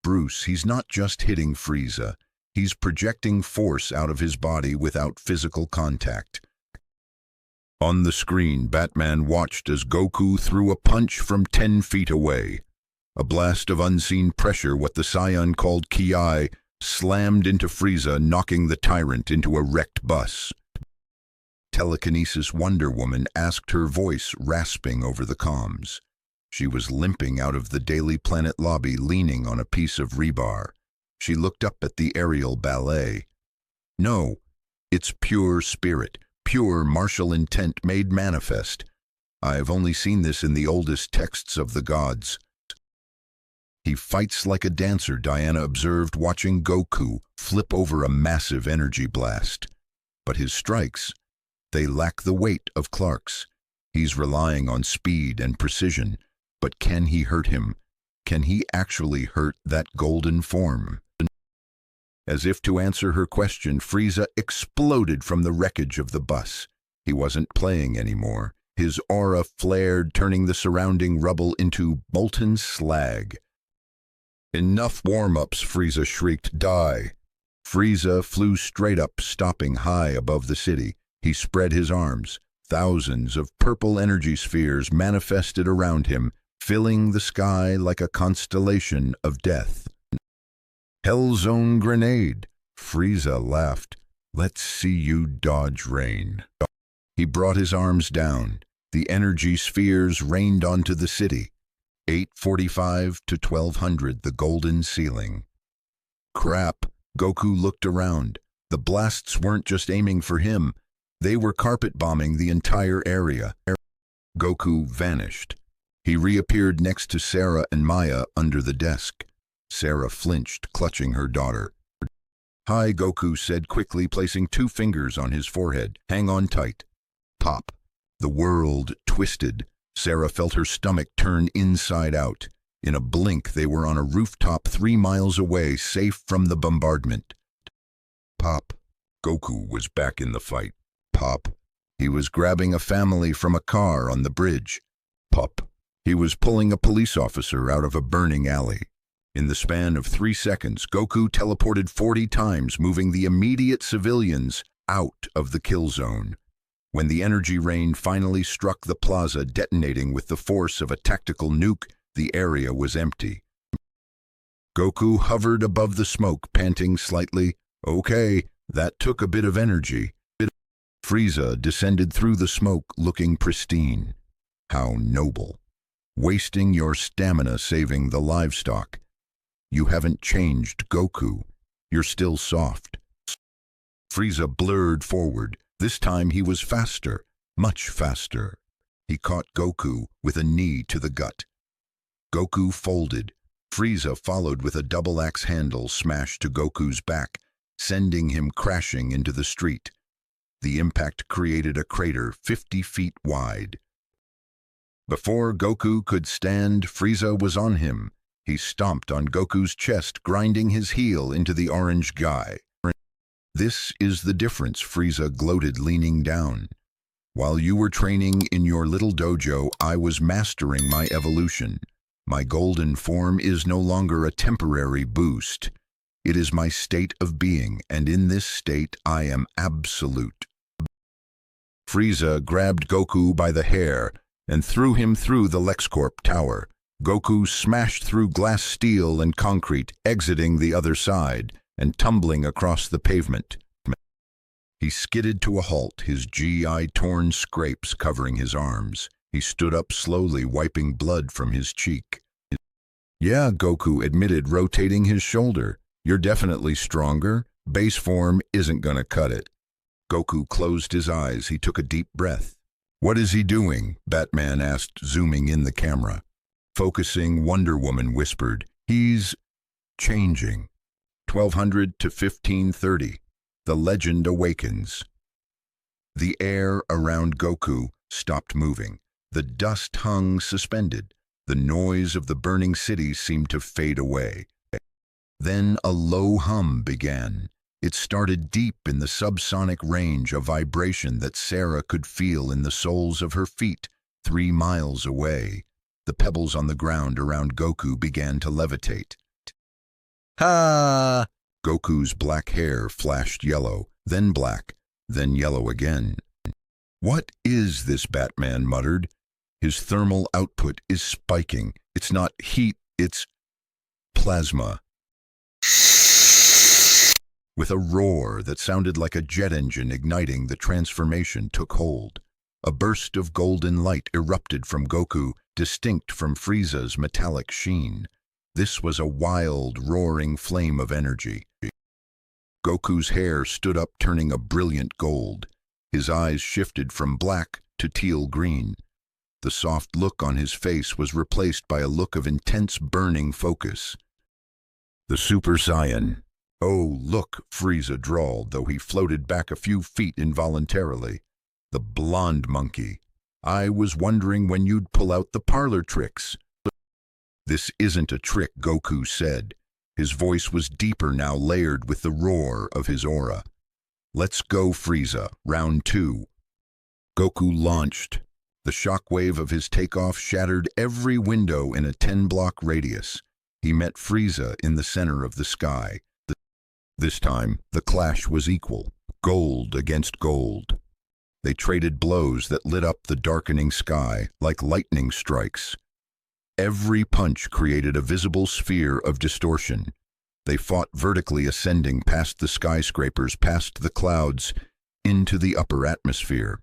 Bruce, he's not just hitting Frieza. He's projecting force out of his body without physical contact." On the screen, Batman watched as Goku threw a punch from 10 feet away. A blast of unseen pressure, what the Saiyan called Ki, slammed into Frieza, knocking the tyrant into a wrecked bus. Telekinesis Wonder Woman asked, her voice rasping over the comms. She was limping out of the Daily Planet lobby, leaning on a piece of rebar. She looked up at the aerial ballet. "No, it's pure spirit, pure martial intent made manifest. I've only seen this in the oldest texts of the gods." "He fights like a dancer," Diana observed, watching Goku flip over a massive energy blast. "But his strikes, they lack the weight of Clark's. He's relying on speed and precision. But can he hurt him? Can he actually hurt that golden form?" As if to answer her question, Frieza exploded from the wreckage of the bus. He wasn't playing anymore. His aura flared, turning the surrounding rubble into molten slag. "Enough warm-ups," Frieza shrieked. "Die!" Frieza flew straight up, stopping high above the city. He spread his arms. Thousands of purple energy spheres manifested around him, filling the sky like a constellation of death. "Hellzone grenade!" Frieza laughed. "Let's see you dodge rain." He brought his arms down. The energy spheres rained onto the city. 845 to 1200, the golden ceiling. Crap, Goku looked around. The blasts weren't just aiming for him. They were carpet bombing the entire area. Goku vanished. He reappeared next to Sarah and Maya under the desk. Sarah flinched, clutching her daughter. Hi, Goku said quickly, placing 2 fingers on his forehead. Hang on tight. Pop. The world twisted. Sarah felt her stomach turn inside out. In a blink, they were on a rooftop 3 miles away, safe from the bombardment. Pop. Goku was back in the fight. Pop. He was grabbing a family from a car on the bridge. Pop. He was pulling a police officer out of a burning alley. In the span of 3 seconds, Goku teleported 40 times, moving the immediate civilians out of the kill zone. When the energy rain finally struck the plaza, detonating with the force of a tactical nuke, the area was empty. Goku hovered above the smoke, panting slightly. Okay, that took a bit of energy. Frieza descended through the smoke, looking pristine. How noble. Wasting your stamina saving the livestock. You haven't changed, Goku. You're still soft. Frieza blurred forward. This time he was faster, much faster. He caught Goku with a knee to the gut. Goku folded. Frieza followed with a double axe handle smash to Goku's back, sending him crashing into the street. The impact created a crater 50 feet wide. Before Goku could stand, Frieza was on him. He stomped on Goku's chest, grinding his heel into the orange guy. This is the difference, Frieza gloated, leaning down. While you were training in your little dojo, I was mastering my evolution. My golden form is no longer a temporary boost. It is my state of being, and in this state I am absolute. Frieza grabbed Goku by the hair and threw him through the LexCorp tower. Goku smashed through glass, steel, and concrete, exiting the other side and tumbling across the pavement. He skidded to a halt, his GI torn scrapes covering his arms. He stood up slowly, wiping blood from his cheek. Yeah, Goku admitted, rotating his shoulder. You're definitely stronger. Base form isn't gonna cut it. Goku closed his eyes. He took a deep breath. What is he doing? Batman asked, zooming in the camera. Focusing, Wonder Woman whispered. He's changing. 1200 to 1530. The legend awakens. The air around Goku stopped moving. The dust hung suspended. The noise of the burning city seemed to fade away. Then a low hum began. It started deep in the subsonic range, a vibration that Sarah could feel in the soles of her feet, 3 miles away. The pebbles on the ground around Goku began to levitate. Ha! Goku's black hair flashed yellow, then black, then yellow again. What is this? Batman muttered. His thermal output is spiking. It's not heat, it's plasma. With a roar that sounded like a jet engine igniting, the transformation took hold. A burst of golden light erupted from Goku, distinct from Frieza's metallic sheen. This was a wild, roaring flame of energy. Goku's hair stood up, turning a brilliant gold. His eyes shifted from black to teal green. The soft look on his face was replaced by a look of intense, burning focus. The Super Saiyan. Oh, look, Frieza drawled, though he floated back a few feet involuntarily. The blonde monkey. I was wondering when you'd pull out the parlor tricks. This isn't a trick, Goku said. His voice was deeper now, layered with the roar of his aura. Let's go, Frieza. Round 2. Goku launched. The shockwave of his takeoff shattered every window in a 10-block radius. He met Frieza in the center of the sky. This time, the clash was equal, gold against gold. They traded blows that lit up the darkening sky like lightning strikes. Every punch created a visible sphere of distortion. They fought vertically, ascending past the skyscrapers, past the clouds, into the upper atmosphere.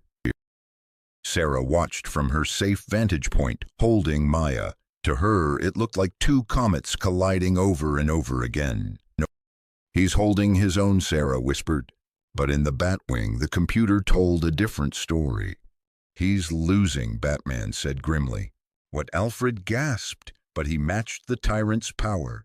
Sarah watched from her safe vantage point, holding Maya. To her, it looked like 2 comets colliding over and over again. He's holding his own, Sarah whispered. But in the Batwing, the computer told a different story. He's losing, Batman said grimly. What? Alfred gasped, but he matched the tyrant's power.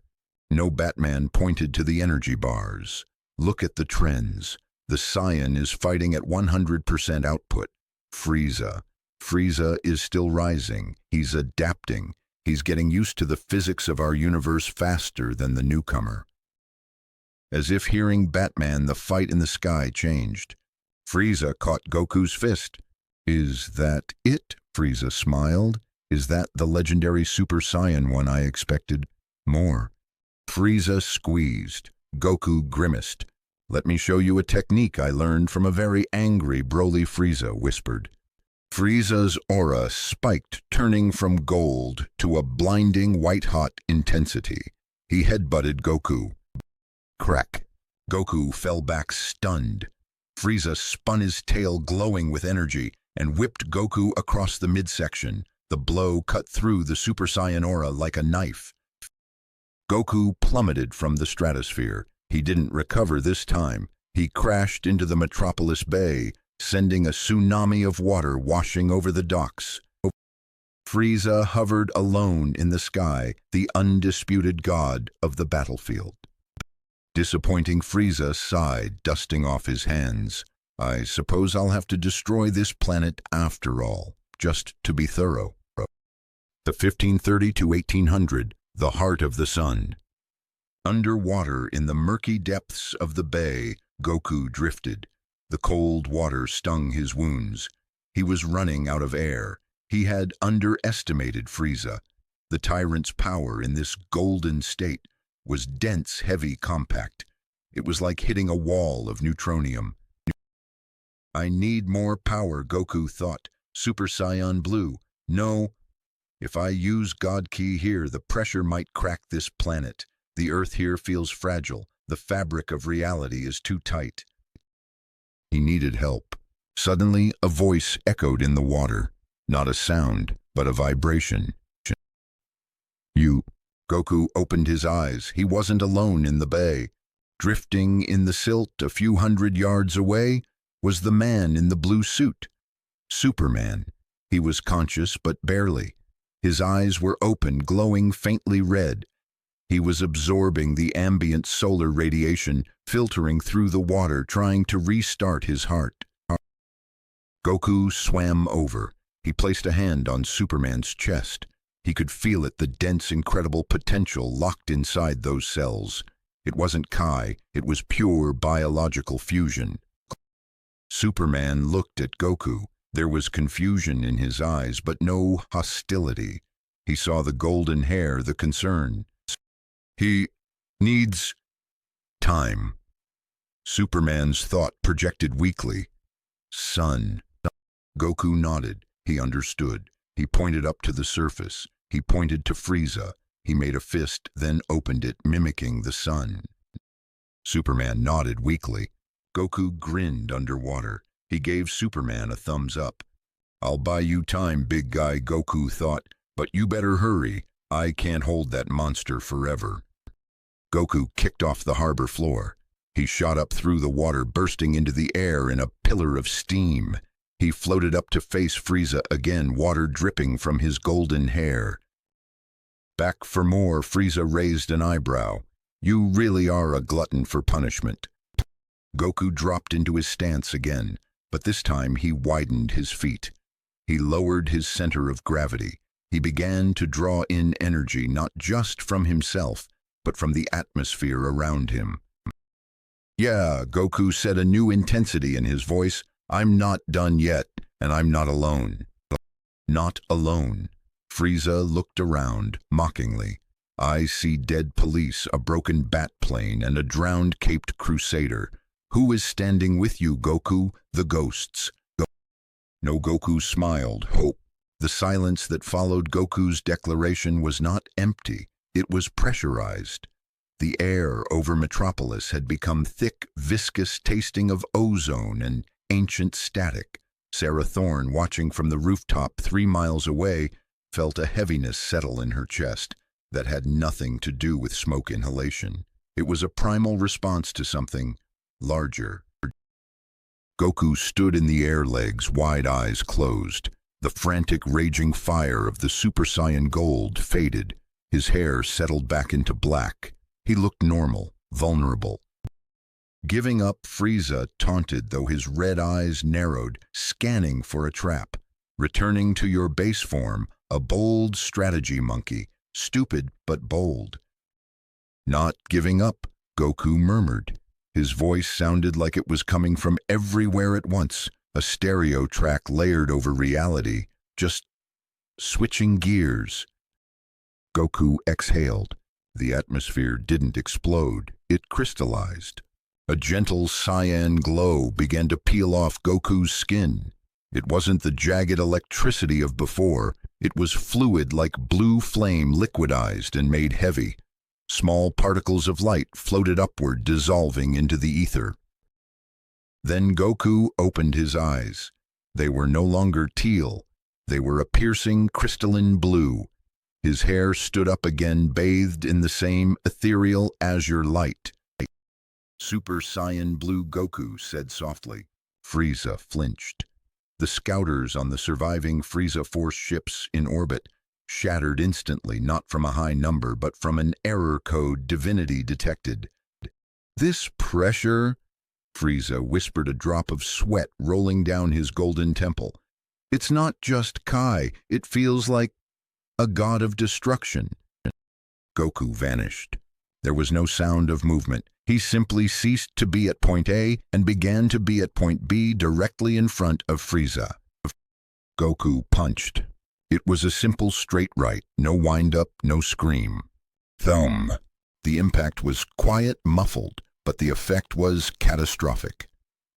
No, Batman pointed to the energy bars. Look at the trends. The Saiyan is fighting at 100% output. Frieza is still rising. He's adapting. He's getting used to the physics of our universe faster than the newcomer. As if hearing Batman, the fight in the sky changed. Frieza caught Goku's fist. Is that it? Frieza smiled. Is that the legendary Super Saiyan one I expected? More. Frieza squeezed. Goku grimaced. Let me show you a technique I learned from a very angry Broly, Frieza whispered. Frieza's aura spiked, turning from gold to a blinding white-hot intensity. He headbutted Goku. Crack. Goku fell back stunned. Frieza spun his tail glowing with energy and whipped Goku across the midsection. The blow cut through the Super Saiyan aura like a knife. Goku plummeted from the stratosphere. He didn't recover this time. He crashed into the Metropolis Bay, sending a tsunami of water washing over the docks. Frieza hovered alone in the sky, the undisputed god of the battlefield. Disappointing Frieza sighed, dusting off his hands. I suppose I'll have to destroy this planet after all, just to be thorough. The 1530 to 1800, the heart of the sun. Underwater in the murky depths of the bay, Goku drifted. The cold water stung his wounds. He was running out of air. He had underestimated Frieza. The tyrant's power in this golden state was dense, heavy, compact. It was like hitting a wall of neutronium. I need more power, Goku thought. Super Saiyan Blue. No, if I use God Ki here, the pressure might crack this planet. The Earth here feels fragile. The fabric of reality is too tight. He needed help. Suddenly, a voice echoed in the water. Not a sound, but a vibration. Goku opened his eyes. He wasn't alone in the bay. Drifting in the silt a few hundred yards away was the man in the blue suit. Superman. He was conscious, but barely. His eyes were open, glowing faintly red. He was absorbing the ambient solar radiation, filtering through the water, trying to restart his heart. Goku swam over. He placed a hand on Superman's chest. He could feel it, the dense, incredible potential locked inside those cells. It wasn't Kai, it was pure biological fusion. Superman looked at Goku. There was confusion in his eyes, but no hostility. He saw the golden hair, the concern. He needs time. Superman's thought projected weakly. Son. Goku nodded. He understood. He pointed up to the surface. He pointed to Frieza. He made a fist, then opened it, mimicking the sun. Superman nodded weakly. Goku grinned underwater. He gave Superman a thumbs up. I'll buy you time, big guy, Goku thought, but you better hurry. I can't hold that monster forever. Goku kicked off the harbor floor. He shot up through the water, bursting into the air in a pillar of steam. He floated up to face Frieza again, water dripping from his golden hair. Back for more, Frieza raised an eyebrow. You really are a glutton for punishment. Goku dropped into his stance again, but this time he widened his feet. He lowered his center of gravity. He began to draw in energy not just from himself, but from the atmosphere around him. Yeah, Goku said, a new intensity in his voice. I'm not done yet, and I'm not alone. Not alone. Frieza looked around, mockingly. I see dead police, a broken bat plane, and a drowned caped crusader. Who is standing with you, Goku? The ghosts. No, Goku smiled, hope. The silence that followed Goku's declaration was not empty. It was pressurized. The air over Metropolis had become thick, viscous, tasting of ozone and ancient static. Sarah Thorne, watching from the rooftop 3 miles away, felt a heaviness settle in her chest that had nothing to do with smoke inhalation. It was a primal response to something larger. Goku stood in the air, legs wide, eyes closed. The frantic, raging fire of the Super Saiyan Gold faded. His hair settled back into black. He looked normal, vulnerable. Giving up, Frieza taunted, though his red eyes narrowed, scanning for a trap. Returning to your base form, a bold strategy monkey, stupid but bold. Not giving up, Goku murmured. His voice sounded like it was coming from everywhere at once, a stereo track layered over reality, just switching gears. Goku exhaled. The atmosphere didn't explode, it crystallized. A gentle cyan glow began to peel off Goku's skin. It wasn't the jagged electricity of before, it was fluid like blue flame liquidized and made heavy. Small particles of light floated upward, dissolving into the ether. Then Goku opened his eyes. They were no longer teal. They were a piercing crystalline blue. His hair stood up again, bathed in the same ethereal azure light. Super Saiyan Blue Goku said softly. Frieza flinched. The scouters on the surviving Frieza Force ships in orbit shattered instantly, not from a high number, but from an error code divinity detected. This pressure? Frieza whispered, a drop of sweat rolling down his golden temple. It's not just Kai, it feels like a god of destruction. Goku vanished. There was no sound of movement. He simply ceased to be at point A and began to be at point B directly in front of Frieza. Goku punched. It was a simple straight right, no wind-up, no scream. Thump. The impact was quiet, muffled, but the effect was catastrophic.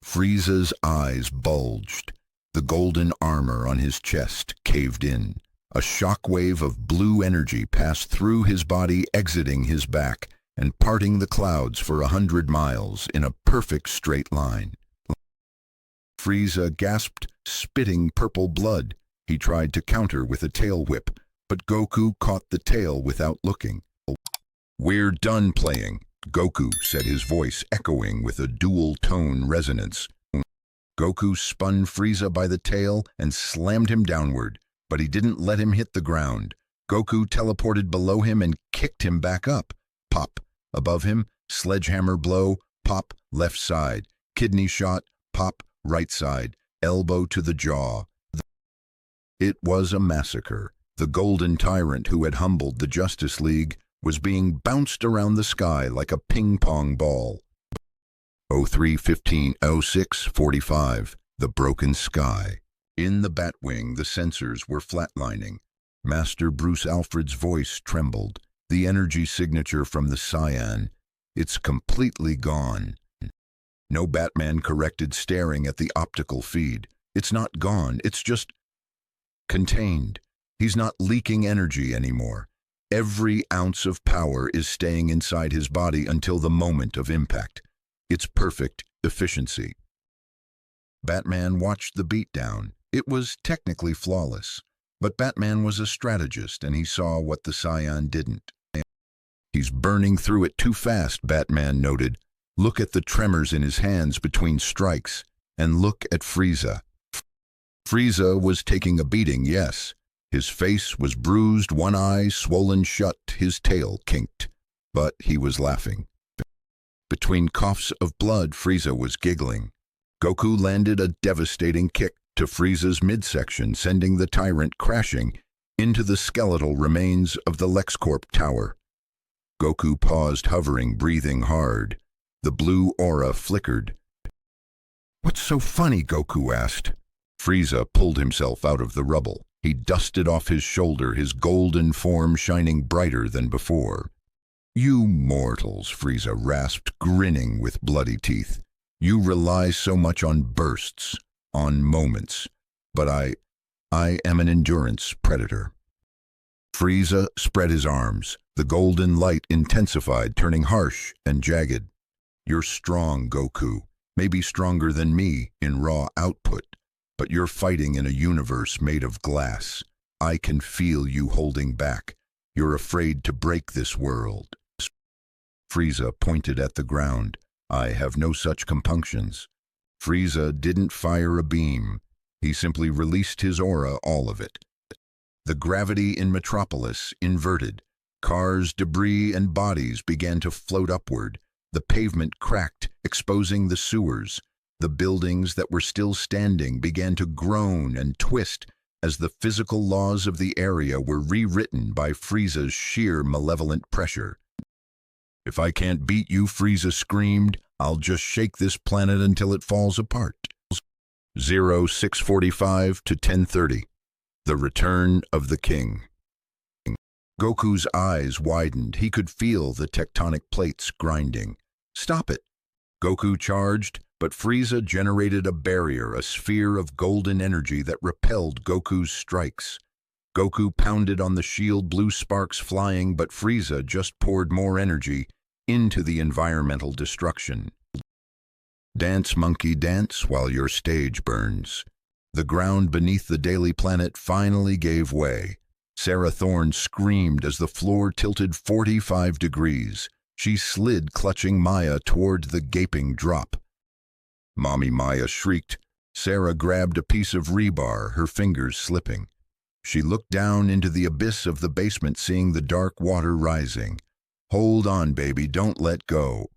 Frieza's eyes bulged. The golden armor on his chest caved in. A shockwave of blue energy passed through his body, exiting his back and parting the clouds for 100 miles in a perfect straight line. Frieza gasped, spitting purple blood. He tried to counter with a tail whip, but Goku caught the tail without looking. "We're done playing," Goku said, his voice echoing with a dual-tone resonance. Goku spun Frieza by the tail and slammed him downward, but he didn't let him hit the ground. Goku teleported below him and kicked him back up. Pop. Above him, sledgehammer blow, pop, left side. Kidney shot, pop, right side. Elbow to the jaw. It was a massacre. The golden tyrant who had humbled the Justice League was being bounced around the sky like a ping-pong ball. 03-15-06-45, the broken sky. In the Batwing, the sensors were flatlining. Master Bruce Alfred's voice trembled. The energy signature from the Cyan. It's completely gone. No, Batman corrected, staring at the optical feed. It's not gone, it's just contained. He's not leaking energy anymore. Every ounce of power is staying inside his body until the moment of impact. It's perfect efficiency. Batman watched the beatdown. It was technically flawless, but Batman was a strategist and he saw what the Cyan didn't. He's burning through it too fast, Batman noted. Look at the tremors in his hands between strikes, and look at Frieza. Frieza was taking a beating, yes. His face was bruised, one eye swollen shut, his tail kinked. But he was laughing. Between coughs of blood, Frieza was giggling. Goku landed a devastating kick to Frieza's midsection, sending the tyrant crashing into the skeletal remains of the LexCorp tower. Goku paused, hovering, breathing hard. The blue aura flickered. "What's so funny?" Goku asked. Frieza pulled himself out of the rubble. He dusted off his shoulder, his golden form shining brighter than before. "You mortals," Frieza rasped, grinning with bloody teeth. "You rely so much on bursts, on moments. But I am an endurance predator." Frieza spread his arms. The golden light intensified, turning harsh and jagged. "You're strong, Goku. Maybe stronger than me in raw output. But you're fighting in a universe made of glass. I can feel you holding back. You're afraid to break this world." Frieza pointed at the ground. "I have no such compunctions." Frieza didn't fire a beam. He simply released his aura, all of it. The gravity in Metropolis inverted. Cars, debris, and bodies began to float upward. The pavement cracked, exposing the sewers. The buildings that were still standing began to groan and twist as the physical laws of the area were rewritten by Frieza's sheer malevolent pressure. "If I can't beat you," Frieza screamed, "I'll just shake this planet until it falls apart." 0645 to 1030. The Return of the King. Goku's eyes widened. He could feel the tectonic plates grinding. "Stop it!" Goku charged, but Frieza generated a barrier, a sphere of golden energy that repelled Goku's strikes. Goku pounded on the shield, blue sparks flying, but Frieza just poured more energy into the environmental destruction. Dance, monkey, dance while your stage burns. The ground beneath the daily planet finally gave way. Sarah Thorne screamed as the floor tilted 45 degrees. She slid, clutching Maya toward the gaping drop. "Mommy," Maya shrieked. Sarah grabbed a piece of rebar, her fingers slipping. She looked down into the abyss of the basement, seeing the dark water rising. "Hold on, baby, don't let go."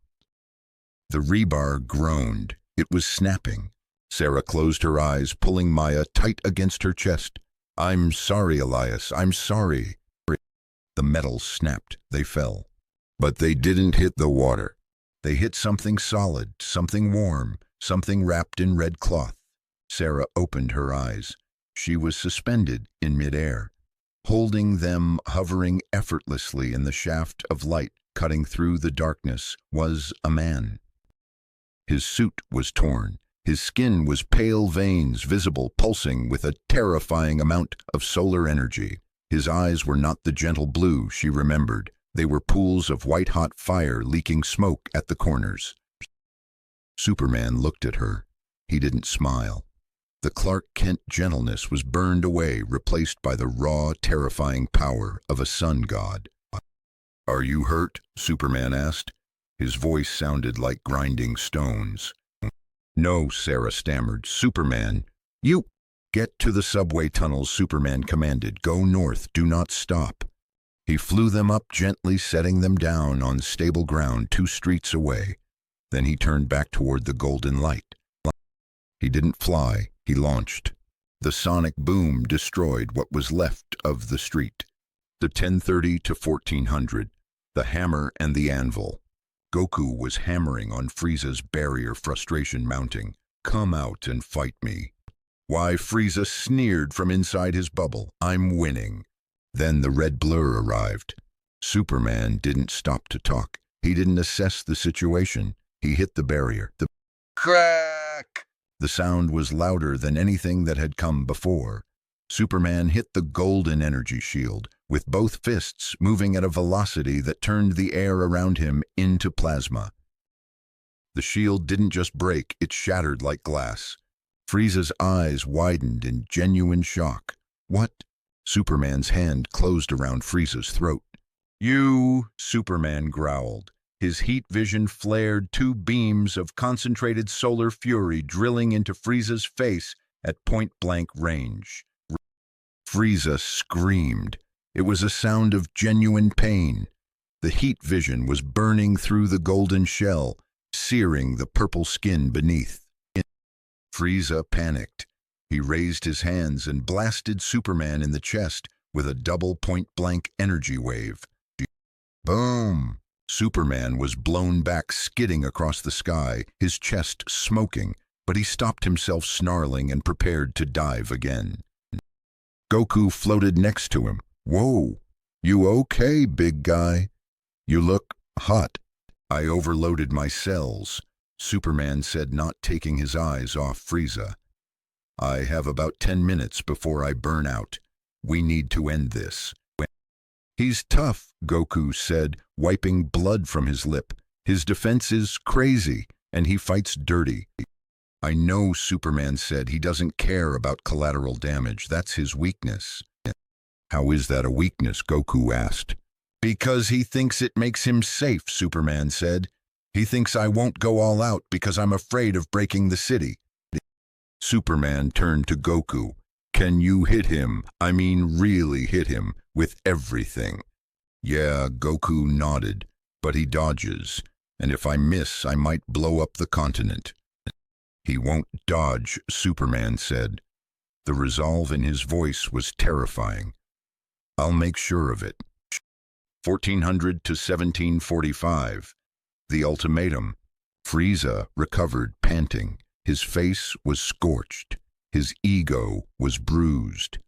The rebar groaned. It was snapping. Sarah closed her eyes, pulling Maya tight against her chest. "I'm sorry, Elias, I'm sorry." The metals snapped. They fell. But they didn't hit the water. They hit something solid, something warm, something wrapped in red cloth. Sarah opened her eyes. She was suspended in midair. Holding them, hovering effortlessly in the shaft of light cutting through the darkness, was a man. His suit was torn. His skin was pale veins, visible, pulsing with a terrifying amount of solar energy. His eyes were not the gentle blue she remembered. They were pools of white-hot fire leaking smoke at the corners. Superman looked at her. He didn't smile. The Clark Kent gentleness was burned away, replaced by the raw, terrifying power of a sun god. "Are you hurt?" Superman asked. His voice sounded like grinding stones. "No," Sarah stammered. "Superman, you—" "Get to the subway tunnels," Superman commanded. "Go north, do not stop." He flew them up gently, setting them down on stable ground 2 streets away. Then he turned back toward the golden light. He didn't fly, he launched. The sonic boom destroyed what was left of the street. The 1030 to 1400. The hammer and the anvil. Goku was hammering on Frieza's barrier, frustration mounting. "Come out and fight me." "Why?" Frieza sneered from inside his bubble. "I'm winning." Then the red blur arrived. Superman didn't stop to talk. He didn't assess the situation. He hit the barrier. The crack! The sound was louder than anything that had come before. Superman hit the golden energy shield, with both fists moving at a velocity that turned the air around him into plasma. The shield didn't just break, it shattered like glass. Frieza's eyes widened in genuine shock. "What?" Superman's hand closed around Frieza's throat. "You," Superman growled. His heat vision flared, 2 beams of concentrated solar fury drilling into Frieza's face at point-blank range. Frieza screamed. It was a sound of genuine pain. The heat vision was burning through the golden shell, searing the purple skin beneath. Frieza panicked. He raised his hands and blasted Superman in the chest with a double point-blank energy wave. Boom! Superman was blown back, skidding across the sky, his chest smoking, but he stopped himself, snarling, and prepared to dive again. Goku floated next to him. "Whoa, you okay, big guy? You look hot." "I overloaded my cells," Superman said, not taking his eyes off Frieza. "I have about 10 minutes before I burn out. We need to end this." "He's tough," Goku said, wiping blood from his lip. "His defense is crazy, and he fights dirty." "I know," Superman said. "He doesn't care about collateral damage. That's his weakness." "How is that a weakness?" Goku asked. "Because he thinks it makes him safe," Superman said. "He thinks I won't go all out because I'm afraid of breaking the city." Superman turned to Goku. "Can you hit him? I mean really hit him, with everything?" "Yeah," Goku nodded, "but he dodges. And if I miss, I might blow up the continent. He won't dodge, Superman said. The resolve in his voice was terrifying. I'll make sure of it. 1400 to 1745. The ultimatum. Frieza recovered, panting. His face was scorched. His ego was bruised.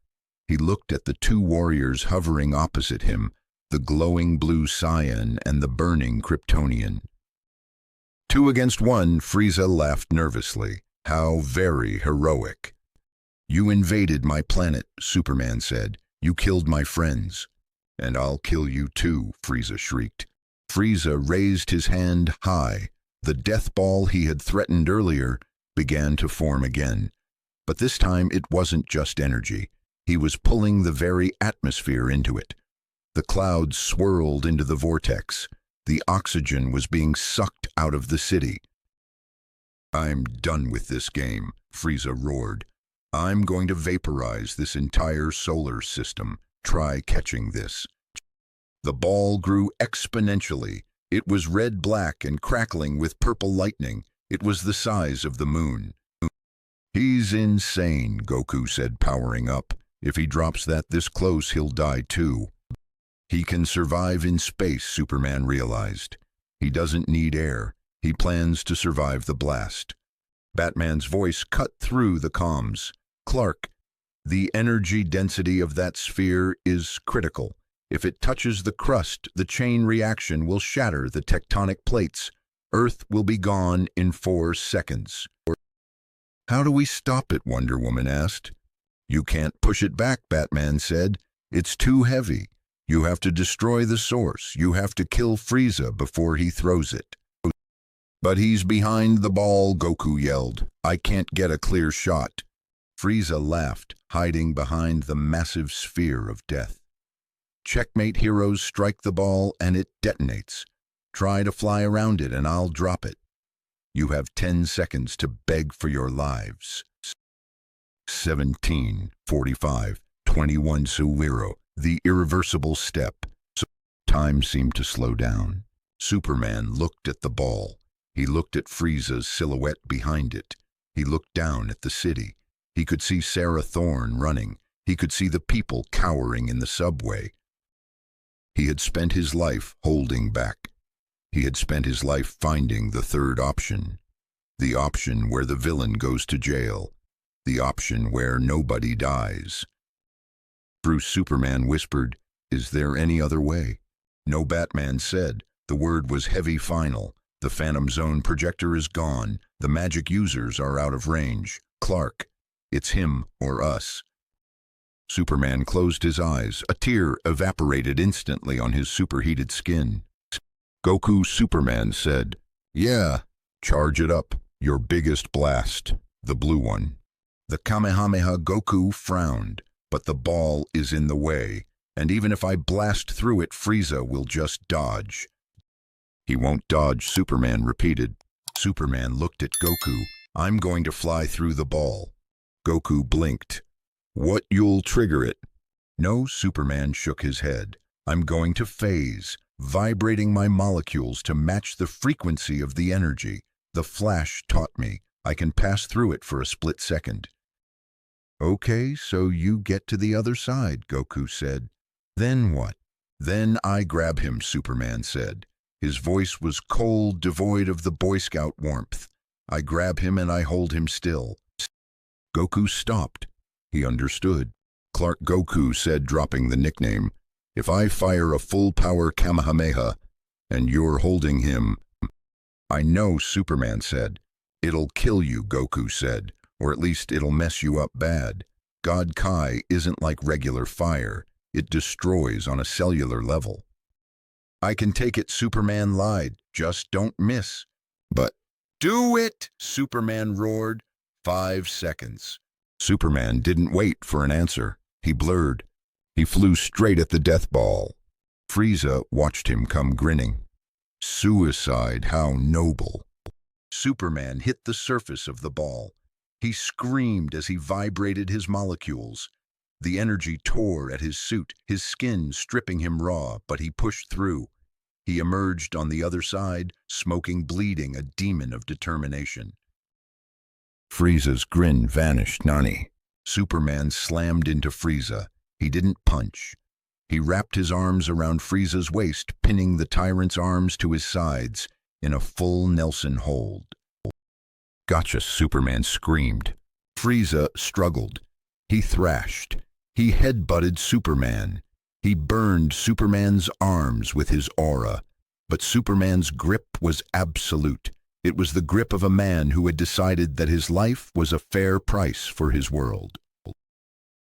He looked at the two warriors hovering opposite him, the glowing blue Saiyan and the burning Kryptonian. 2 against 1, Frieza laughed nervously. How very heroic. You invaded my planet, Superman said. You killed my friends. And I'll kill you too, Frieza shrieked. Frieza raised his hand high. The death ball he had threatened earlier began to form again. But this time it wasn't just energy. He was pulling the very atmosphere into it. The clouds swirled into the vortex. The oxygen was being sucked out of the city. I'm done with this game, Frieza roared. I'm going to vaporize this entire solar system. Try catching this. The ball grew exponentially. It was red-black and crackling with purple lightning. It was the size of the moon. He's insane, Goku said, powering up. If he drops that this close, he'll die too. He can survive in space, Superman realized. He doesn't need air. He plans to survive the blast. Batman's voice cut through the comms. Clark, the energy density of that sphere is critical. If it touches the crust, the chain reaction will shatter the tectonic plates. Earth will be gone in 4 seconds. How do we stop it? Wonder Woman asked. You can't push it back, Batman said. It's too heavy. You have to destroy the source. You have to kill Frieza before he throws it. But he's behind the ball, Goku yelled. I can't get a clear shot. Frieza laughed, hiding behind the massive sphere of death. Checkmate, heroes strike the ball and it detonates. Try to fly around it and I'll drop it. You have 10 seconds to beg for your lives. 17:45, 21 Suwiro, the irreversible step. Time seemed to slow down. Superman looked at the ball. He looked at Frieza's silhouette behind it. He looked down at the city. He could see Sarah Thorne running. He could see the people cowering in the subway. He had spent his life holding back. He had spent his life finding the third option. The option where the villain goes to jail. The option where nobody dies. Bruce Superman whispered, "Is there any other way?" No, Batman said. The word was heavy final. The Phantom Zone projector is gone. The magic users are out of range. Clark, it's him or us. Superman closed his eyes. A tear evaporated instantly on his superheated skin. Goku, Superman said, "Yeah, charge it up. Your biggest blast. The blue one." The Kamehameha. Goku frowned. But the ball is in the way. And even if I blast through it, Frieza will just dodge. He won't dodge, Superman repeated. Superman looked at Goku. I'm going to fly through the ball. Goku blinked. What, you'll trigger it? No, Superman shook his head. I'm going to phase, vibrating my molecules to match the frequency of the energy. The Flash taught me. I can pass through it for a split second. Okay, so you get to the other side, Goku said. Then what? Then I grab him, Superman said. His voice was cold, devoid of the Boy Scout warmth. I grab him and I hold him still. Goku stopped. He understood. Clark, Goku said, dropping the nickname. If I fire a full-power Kamehameha and you're holding him... I know, Superman said. It'll kill you, Goku said, or at least it'll mess you up bad. God Kai isn't like regular fire. It destroys on a cellular level. I can take it, Superman lied. Just don't miss. But do it, Superman roared. 5 seconds. Superman didn't wait for an answer. He blurred. He flew straight at the death ball. Frieza watched him come grinning. Suicide, how noble. Superman hit the surface of the ball. He screamed as he vibrated his molecules. The energy tore at his suit, his skin stripping him raw, but he pushed through. He emerged on the other side, smoking, bleeding, a demon of determination. Frieza's grin vanished. Nani. Superman slammed into Frieza. He didn't punch. He wrapped his arms around Frieza's waist, pinning the tyrant's arms to his sides in a full Nelson hold. Gotcha, Superman screamed. Frieza struggled. He thrashed. He headbutted Superman. He burned Superman's arms with his aura. But Superman's grip was absolute. It was the grip of a man who had decided that his life was a fair price for his world.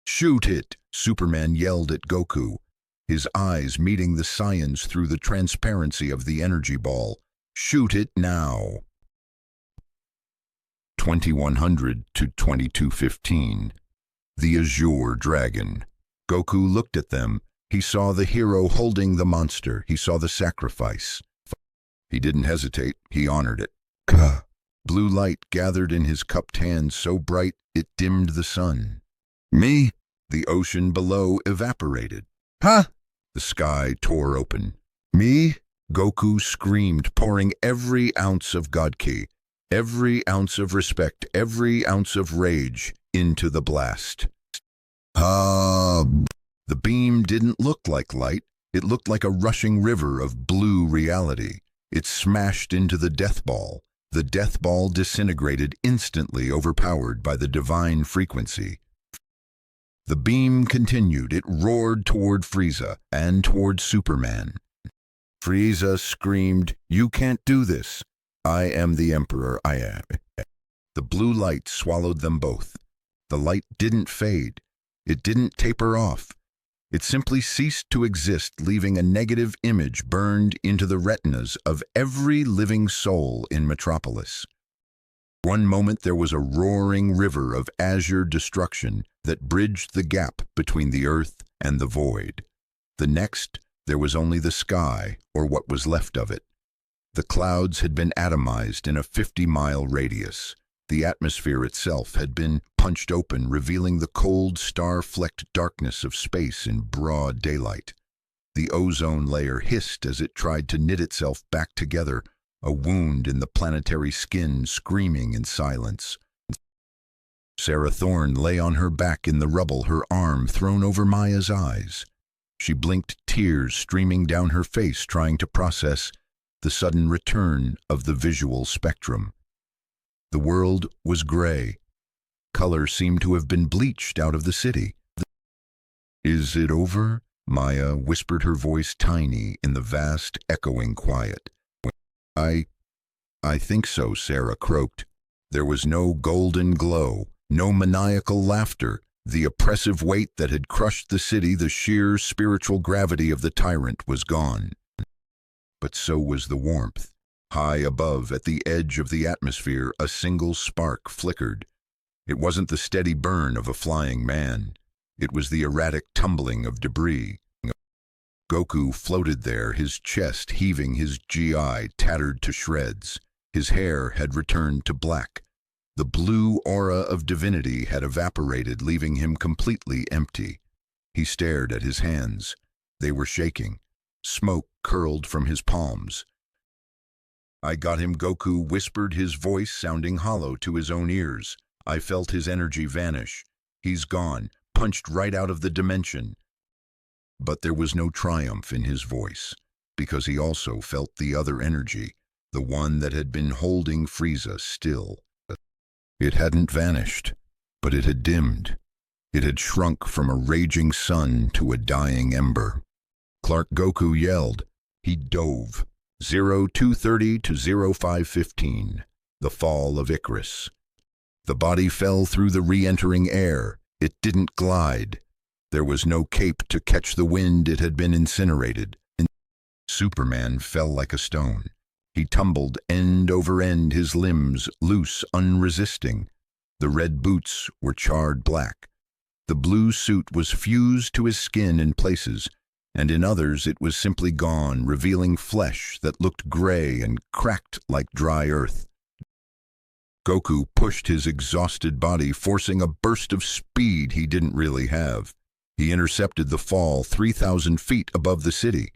Shoot it, Superman yelled at Goku, his eyes meeting the Saiyans through the transparency of the energy ball. Shoot it now. 2100 to 2215. The Azure Dragon. Goku looked at them. He saw the hero holding the monster. He saw the sacrifice. He didn't hesitate. He honored it. Ka. Blue light gathered in his cupped hands so bright it dimmed the sun. Me? The ocean below evaporated. Huh? The sky tore open. Me? Goku screamed, pouring every ounce of God Ki, every ounce of respect, every ounce of rage into the blast. The beam didn't look like light. It looked like a rushing river of blue reality. It smashed into the death ball. The death ball disintegrated, instantly overpowered by the divine frequency. The beam continued. It roared toward Frieza and toward Superman. Frieza screamed, "You can't do this. I am the Emperor, I am." The blue light swallowed them both. The light didn't fade. It didn't taper off. It simply ceased to exist, leaving a negative image burned into the retinas of every living soul in Metropolis. One moment there was a roaring river of azure destruction that bridged the gap between the earth and the void. The next, there was only the sky, or what was left of it. The clouds had been atomized in a 50-mile radius. The atmosphere itself had been punched open, revealing the cold, star-flecked darkness of space in broad daylight. The ozone layer hissed as it tried to knit itself back together, a wound in the planetary skin screaming in silence. Sarah Thorne lay on her back in the rubble, her arm thrown over Maya's eyes. She blinked, tears streaming down her face, trying to process the sudden return of the visual spectrum. The world was gray. Color seemed to have been bleached out of the city. "Is it over?" Maya whispered, her voice tiny in the vast, echoing quiet. I think so," Sarah croaked. There was no golden glow, no maniacal laughter. The oppressive weight that had crushed the city, the sheer spiritual gravity of the tyrant, was gone. But so was the warmth. High above, at the edge of the atmosphere, a single spark flickered. It wasn't the steady burn of a flying man. It was the erratic tumbling of debris. Goku floated there, his chest heaving, his GI tattered to shreds. His hair had returned to black. The blue aura of divinity had evaporated, leaving him completely empty. He stared at his hands. They were shaking. Smoke curled from his palms. "I got him," Goku whispered, his voice sounding hollow to his own ears. I felt his energy vanish. He's gone, punched right out of the dimension. But there was no triumph in his voice, because he also felt the other energy, the one that had been holding Frieza still. It hadn't vanished, but it had dimmed. It had shrunk from a raging sun to a dying ember. Clark Goku yelled. He dove. 0230 to 0515. The fall of Icarus. The body fell through the re-entering air. It didn't glide. There was no cape to catch the wind. It had been incinerated. Superman fell like a stone. He tumbled end over end, his limbs loose, unresisting. The red boots were charred black. The blue suit was fused to his skin in places, and in others it was simply gone, revealing flesh that looked gray and cracked like dry earth. Goku pushed his exhausted body, forcing a burst of speed he didn't really have. He intercepted the fall 3,000 feet above the city.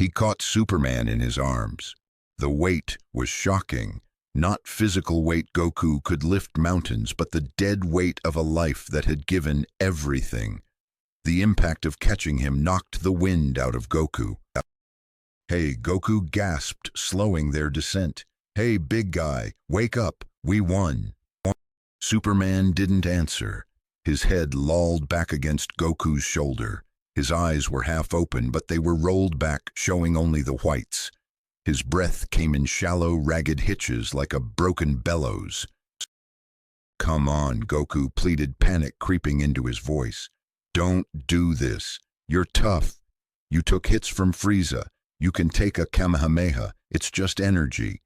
He caught Superman in his arms. The weight was shocking. Not physical weight Goku could lift mountains, but the dead weight of a life that had given everything. The impact of catching him knocked the wind out of Goku. "Hey," Goku gasped, slowing their descent. "Hey, big guy, wake up, we won." Superman didn't answer. His head lolled back against Goku's shoulder. His eyes were half open, but they were rolled back, showing only the whites. His breath came in shallow, ragged hitches like a broken bellows. "Come on," Goku pleaded, panic creeping into his voice. "Don't do this. You're tough. You took hits from Frieza. You can take a Kamehameha. It's just energy."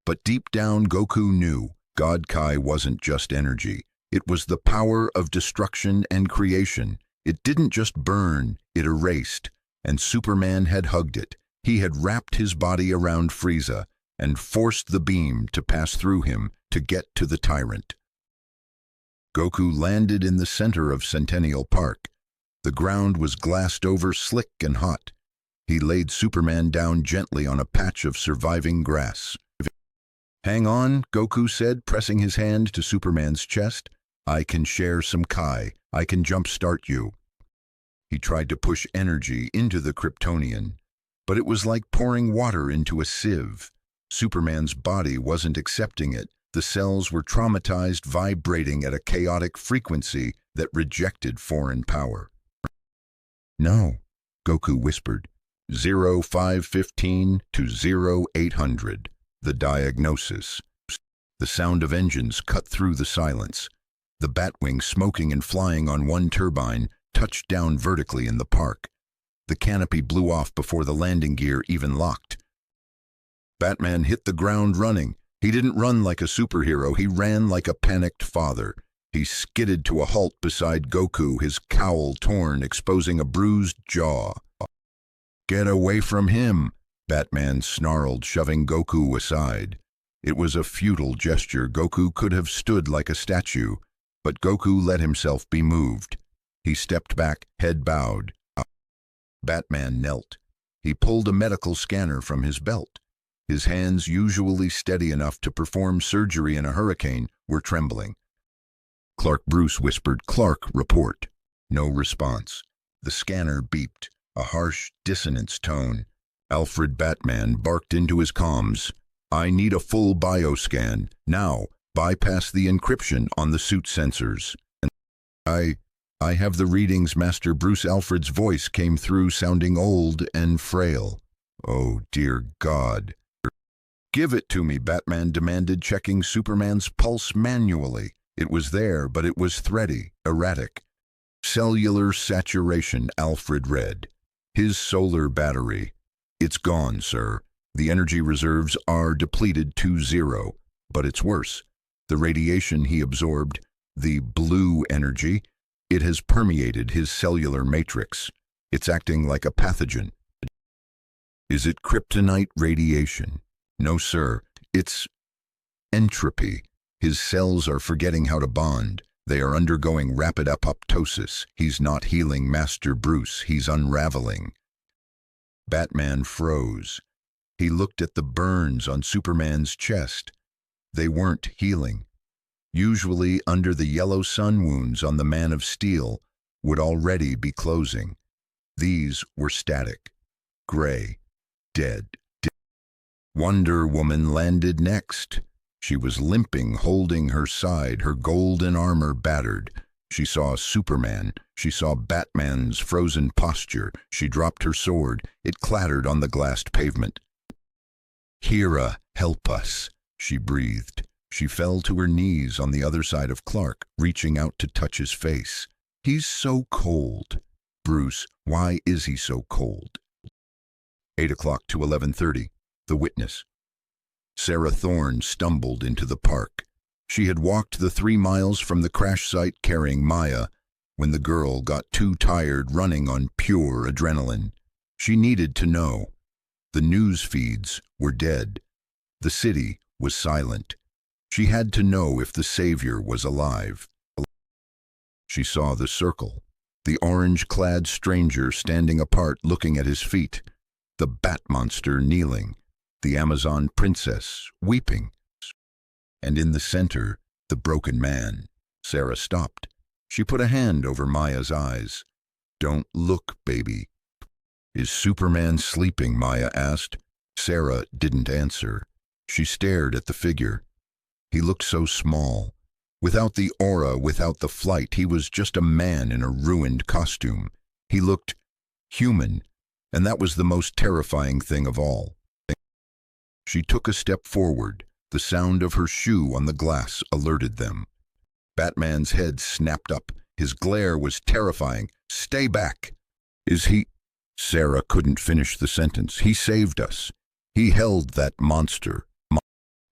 But deep down, Goku knew God Kai wasn't just energy. It was the power of destruction and creation. It didn't just burn, it erased. And Superman had hugged it. He had wrapped his body around Frieza and forced the beam to pass through him to get to the tyrant. Goku landed in the center of Centennial Park. The ground was glassed over, slick and hot. He laid Superman down gently on a patch of surviving grass. "Hang on," Goku said, pressing his hand to Superman's chest. "I can share some Kai. I can jumpstart you." He tried to push energy into the Kryptonian, but it was like pouring water into a sieve. Superman's body wasn't accepting it. The cells were traumatized, vibrating at a chaotic frequency that rejected foreign power. "No," Goku whispered. 0515 to 0800. The diagnosis. The sound of engines cut through the silence. The Batwing, smoking and flying on one turbine, touched down vertically in the park. The canopy blew off before the landing gear even locked. Batman hit the ground running. He didn't run like a superhero, he ran like a panicked father. He skidded to a halt beside Goku, his cowl torn, exposing a bruised jaw. "Get away from him," Batman snarled, shoving Goku aside. It was a futile gesture. Goku could have stood like a statue, but Goku let himself be moved. He stepped back, head bowed. Batman knelt. He pulled a medical scanner from his belt. His hands, usually steady enough to perform surgery in a hurricane, were trembling. "Clark," Bruce whispered. "Clark, report." No response. The scanner beeped, a harsh, dissonance tone. Alfred Batman barked into his comms. "I need a full bioscan. Now, bypass the encryption on the suit sensors." I have the readings, Master." Bruce Alfred's voice came through, sounding old and frail. "Oh, dear God." "Give it to me," Batman demanded, checking Superman's pulse manually. It was there, but it was thready, erratic. "Cellular saturation," Alfred read. "His solar battery. It's gone, sir. The energy reserves are depleted to 0. But it's worse. The radiation he absorbed, the blue energy, it has permeated his cellular matrix. It's acting like a pathogen." "Is it kryptonite radiation?" "No, sir. It's entropy. His cells are forgetting how to bond. They are undergoing rapid apoptosis. He's not healing, Master Bruce. He's unraveling." Batman froze. He looked at the burns on Superman's chest. They weren't healing. Usually, under the yellow sun wounds on the Man of Steel, would already be closing. These were static, gray, dead. Wonder Woman landed next. She was limping, holding her side, her golden armor battered. She saw Superman. She saw Batman's frozen posture. She dropped her sword. It clattered on the glassed pavement. "Hera, help us," she breathed. She fell to her knees on the other side of Clark, reaching out to touch his face. "He's so cold." "Bruce, why is he so cold?" 8 o'clock to 11:30. The witness. Sarah Thorne stumbled into the park. She had walked the 3 miles from the crash site carrying Maya when the girl got too tired running on pure adrenaline. She needed to know. The news feeds were dead. The city was silent. She had to know if the Savior was alive. She saw the circle, the orange-clad stranger standing apart looking at his feet. the bat monster kneeling, the Amazon princess weeping, and in the center, the broken man. Sarah stopped. She put a hand over Maya's eyes. "Don't look, baby." "Is Superman sleeping?" Maya asked. Sarah didn't answer. She stared at the figure. He looked so small. Without the aura, without the flight, he was just a man in a ruined costume. He looked human, and that was the most terrifying thing of all. She took a step forward. The sound of her shoe on the glass alerted them. Batman's head snapped up. His glare was terrifying. "Stay back." "Is he—" Sarah couldn't finish the sentence. "He saved us. He held that monster."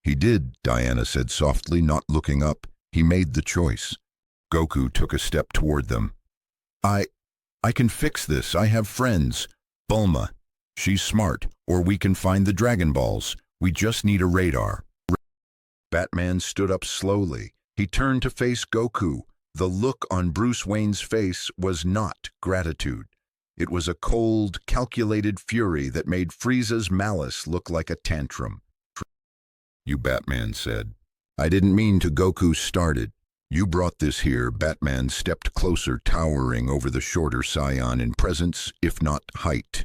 "He did," Diana said softly, not looking up. "He made the choice." Goku took a step toward them. I can fix this. I have friends. Bulma. She's smart. Or we can find the Dragon Balls. We just need a radar." Batman stood up slowly. He turned to face Goku. The look on Bruce Wayne's face was not gratitude. It was a cold, calculated fury that made Frieza's malice look like a tantrum. "You," Batman said. "I didn't mean to." Goku started. "You brought this here." Batman stepped closer, towering over the shorter scion in presence, if not height.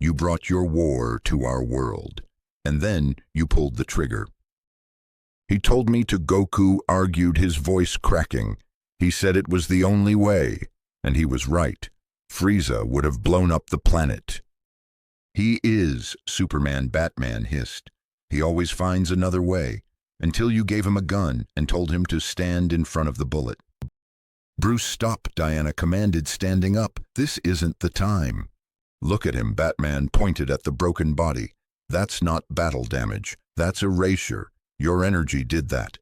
"You brought your war to our world. And then you pulled the trigger." "He told me to." Goku argued, his voice cracking. "He said it was the only way. And he was right. Frieza would have blown up the planet." "He is Superman," Batman hissed. "He always finds another way. Until you gave him a gun and told him to stand in front of the bullet." "Bruce, stop," Diana commanded, standing up. "This isn't the time." "Look at him." Batman pointed at the broken body. "That's not battle damage. That's erasure. Your energy did that."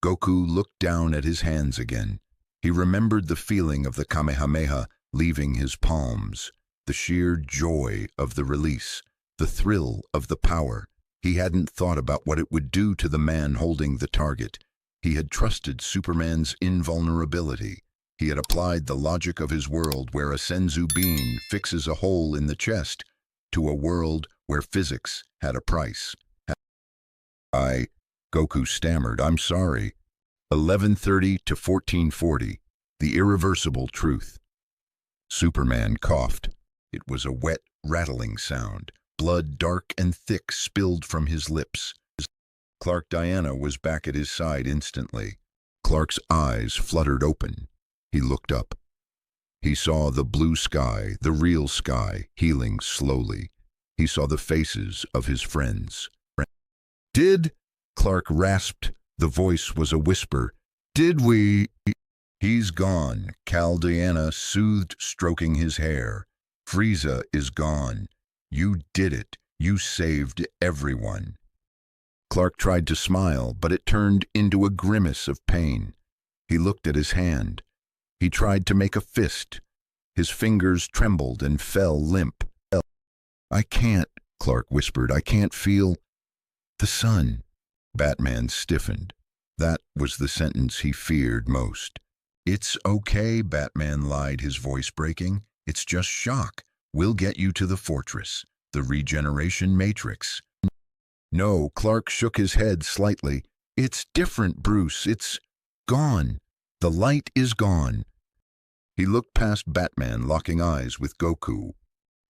Goku looked down at his hands again. He remembered the feeling of the Kamehameha leaving his palms, the sheer joy of the release, the thrill of the power. He hadn't thought about what it would do to the man holding the target. He had trusted Superman's invulnerability. He had applied the logic of his world where a senzu bean fixes a hole in the chest to a world where physics had a price. Goku stammered, "I'm sorry." 11:30 to 14:40, the irreversible truth. Superman coughed. It was a wet, rattling sound. Blood dark and thick spilled from his lips. Clark Diana was back at his side instantly. Clark's eyes fluttered open. He looked up. He saw the blue sky, the real sky, healing slowly. He saw the faces of his friends. "Did?" Clark rasped. The voice was a whisper. "Did we?" "He's gone," Cal Diana soothed, stroking his hair. "Frieza is gone. You did it. You saved everyone." Clark tried to smile, but it turned into a grimace of pain. He looked at his hand. He tried to make a fist. His fingers trembled and fell limp. "I can't," Clark whispered. "I can't feel the sun." Batman stiffened. That was the sentence he feared most. "It's okay," Batman lied, his voice breaking. "It's just shock. We'll get you to the fortress, the regeneration matrix." "No," Clark shook his head slightly. "It's different, Bruce. It's gone. The light is gone." He looked past Batman, locking eyes with Goku.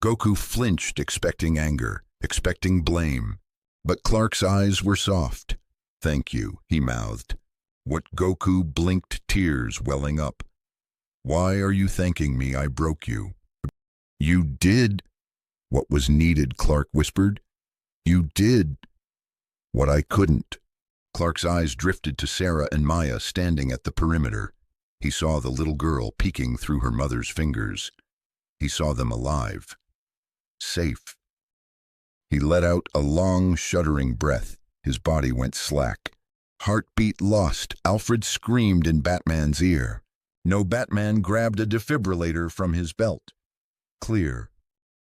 Goku flinched, expecting anger, expecting blame. But Clark's eyes were soft. "Thank you," he mouthed. What Goku blinked, tears welling up. "Why are you thanking me? I broke you." "You did what was needed," Clark whispered. "You did what I couldn't." Clark's eyes drifted to Sarah and Maya standing at the perimeter. He saw the little girl peeking through her mother's fingers. He saw them alive. Safe. He let out a long, shuddering breath. His body went slack. Heartbeat lost. Alfred screamed in Batman's ear. No, Batman grabbed a defibrillator from his belt. Clear.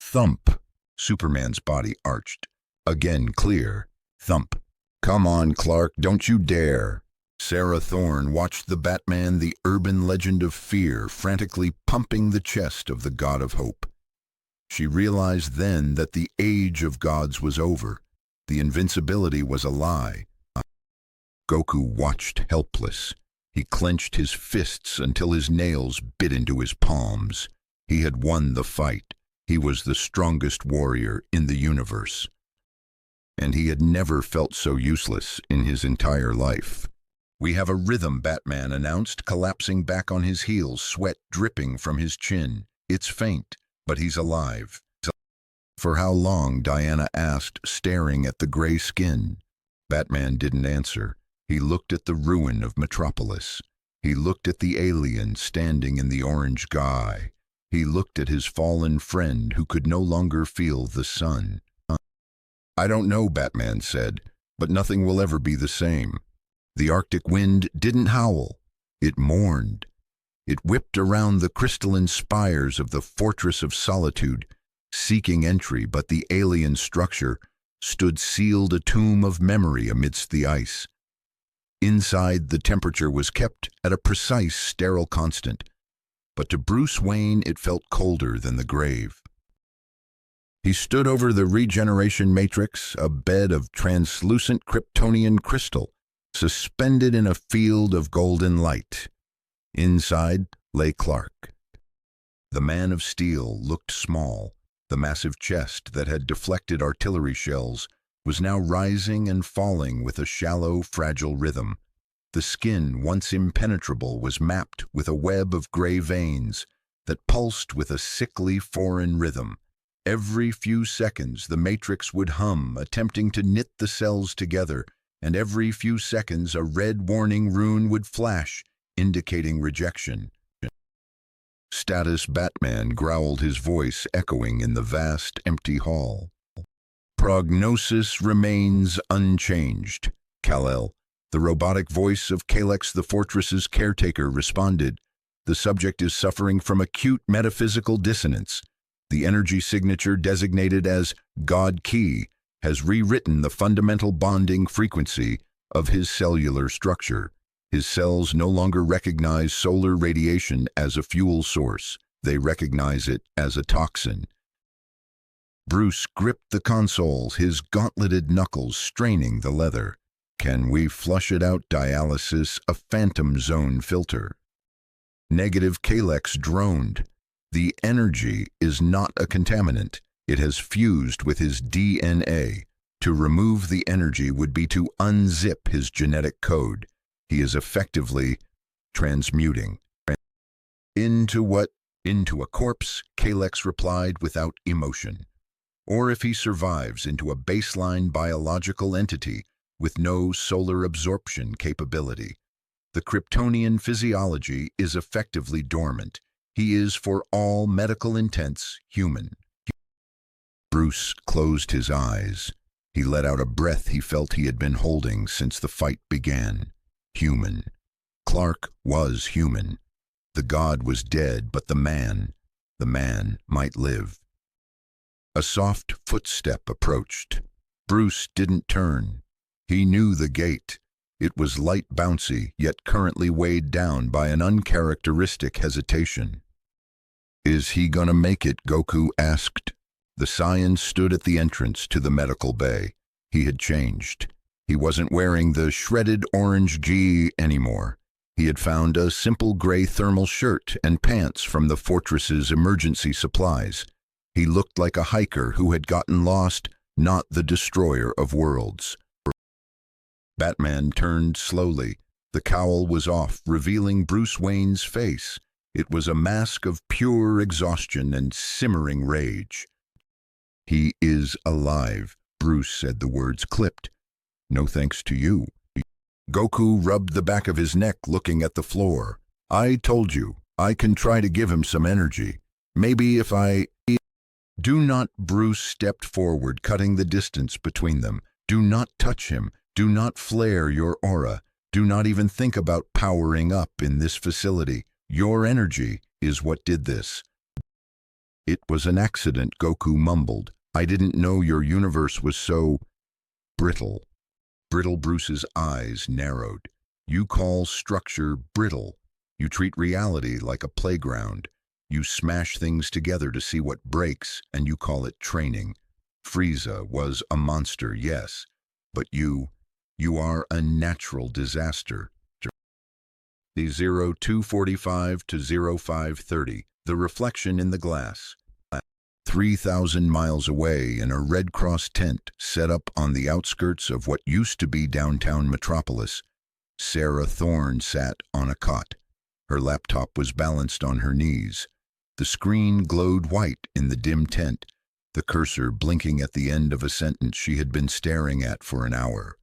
Thump. Superman's body arched. Again clear. Thump. "Come on, Clark, don't you dare." Sarah Thorne watched the Batman, the urban legend of fear, frantically pumping the chest of the god of hope. She realized then that the age of gods was over. The invincibility was a lie. Goku watched helpless. He clenched his fists until his nails bit into his palms. He had won the fight. He was the strongest warrior in the universe. And he had never felt so useless in his entire life. "We have a rhythm," Batman announced, collapsing back on his heels, sweat dripping from his chin. "It's faint, but he's alive." "For how long?" Diana asked, staring at the gray skin. Batman didn't answer. He looked at the ruin of Metropolis. He looked at the alien standing in the orange sky. He looked at his fallen friend who could no longer feel the sun. "I don't know," Batman said, "but nothing will ever be the same." The Arctic wind didn't howl. It mourned. It whipped around the crystalline spires of the Fortress of Solitude, seeking entry, but the alien structure stood sealed, a tomb of memory amidst the ice. Inside, the temperature was kept at a precise, sterile constant, but to Bruce Wayne it felt colder than the grave. He stood over the regeneration matrix, a bed of translucent Kryptonian crystal, suspended in a field of golden light. Inside lay Clark. The Man of Steel looked small. The massive chest that had deflected artillery shells was now rising and falling with a shallow, fragile rhythm. The skin, once impenetrable, was mapped with a web of gray veins that pulsed with a sickly foreign rhythm. Every few seconds the matrix would hum, attempting to knit the cells together, and every few seconds a red warning rune would flash, indicating rejection. "Status," Batman growled, his voice echoing in the vast, empty hall. "Prognosis remains unchanged." Kal-El, the robotic voice of Kalex, the fortress's caretaker, responded. "The subject is suffering from acute metaphysical dissonance. The energy signature, designated as God Key, has rewritten the fundamental bonding frequency of his cellular structure. His cells no longer recognize solar radiation as a fuel source. They recognize it as a toxin." Bruce gripped the consoles, his gauntleted knuckles straining the leather. "Can we flush it out?" Dialysis, a phantom zone filter. Negative. Kalex droned. "The energy is not a contaminant. It has fused with his DNA. To remove the energy would be to unzip his genetic code. He is effectively transmuting." "Into what?" "Into a corpse," Kalex replied without emotion. "Or if he survives, into a baseline biological entity with no solar absorption capability. The Kryptonian physiology is effectively dormant. He is, for all medical intents, human." Bruce closed his eyes. He let out a breath he felt he had been holding since the fight began. Human. Clark was human. The god was dead, but the man might live. A soft footstep approached. Bruce didn't turn. He knew the gait. It was light, bouncy, yet currently weighed down by an uncharacteristic hesitation. "Is he gonna make it?" Goku asked. The Saiyan stood at the entrance to the medical bay. He had changed. He wasn't wearing the shredded orange gi anymore. He had found a simple gray thermal shirt and pants from the fortress's emergency supplies. He looked like a hiker who had gotten lost, not the destroyer of worlds. Batman turned slowly. The cowl was off, revealing Bruce Wayne's face. It was a mask of pure exhaustion and simmering rage. "He is alive," Bruce said, the words clipped. "No thanks to you." Goku rubbed the back of his neck, looking at the floor. "I told you, I can try to give him some energy. Maybe if I—" "Do not," Bruce stepped forward, cutting the distance between them. "Do not touch him. Do not flare your aura. Do not even think about powering up in this facility. Your energy is what did this." "It was an accident," Goku mumbled. "I didn't know your universe was so brittle." Brittle. Bruce's eyes narrowed. "You call structure brittle. You treat reality like a playground. You smash things together to see what breaks, and you call it training. Frieza was a monster, yes, but you are a natural disaster. The 0245 to 0530, the reflection in the glass. 3,000 miles away in a Red Cross tent set up on the outskirts of what used to be downtown Metropolis, Sarah Thorne sat on a cot. Her laptop was balanced on her knees. The screen glowed white in the dim tent, the cursor blinking at the end of a sentence she had been staring at for an hour.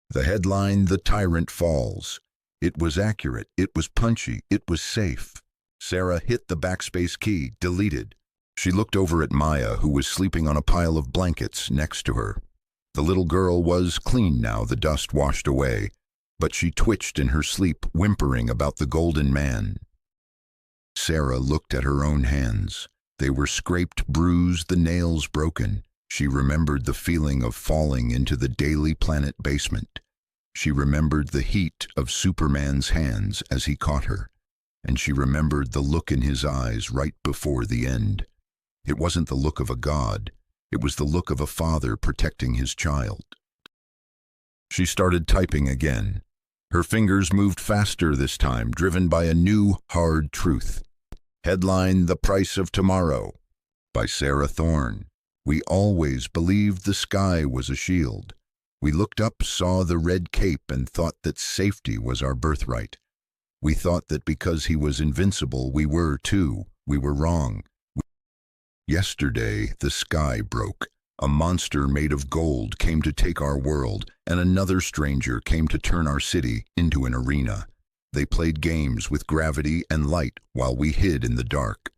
The headline, "The Tyrant Falls." It was accurate, it was punchy, it was safe. Sarah hit the backspace key, deleted. She looked over at Maya, who was sleeping on a pile of blankets next to her. The little girl was clean now, the dust washed away, but she twitched in her sleep, whimpering about the golden man. Sarah looked at her own hands. They were scraped, bruised, the nails broken. She remembered the feeling of falling into the Daily Planet basement. She remembered the heat of Superman's hands as he caught her, and she remembered the look in his eyes right before the end. It wasn't the look of a god. It was the look of a father protecting his child. She started typing again. Her fingers moved faster this time, driven by a new, hard truth. Headline, "The Price of Tomorrow," by Sarah Thorne. We always believed the sky was a shield. We looked up, saw the red cape, and thought that safety was our birthright. We thought that because he was invincible, we were too. We were wrong. Yesterday, the sky broke. A monster made of gold came to take our world, and another stranger came to turn our city into an arena. They played games with gravity and light while we hid in the dark.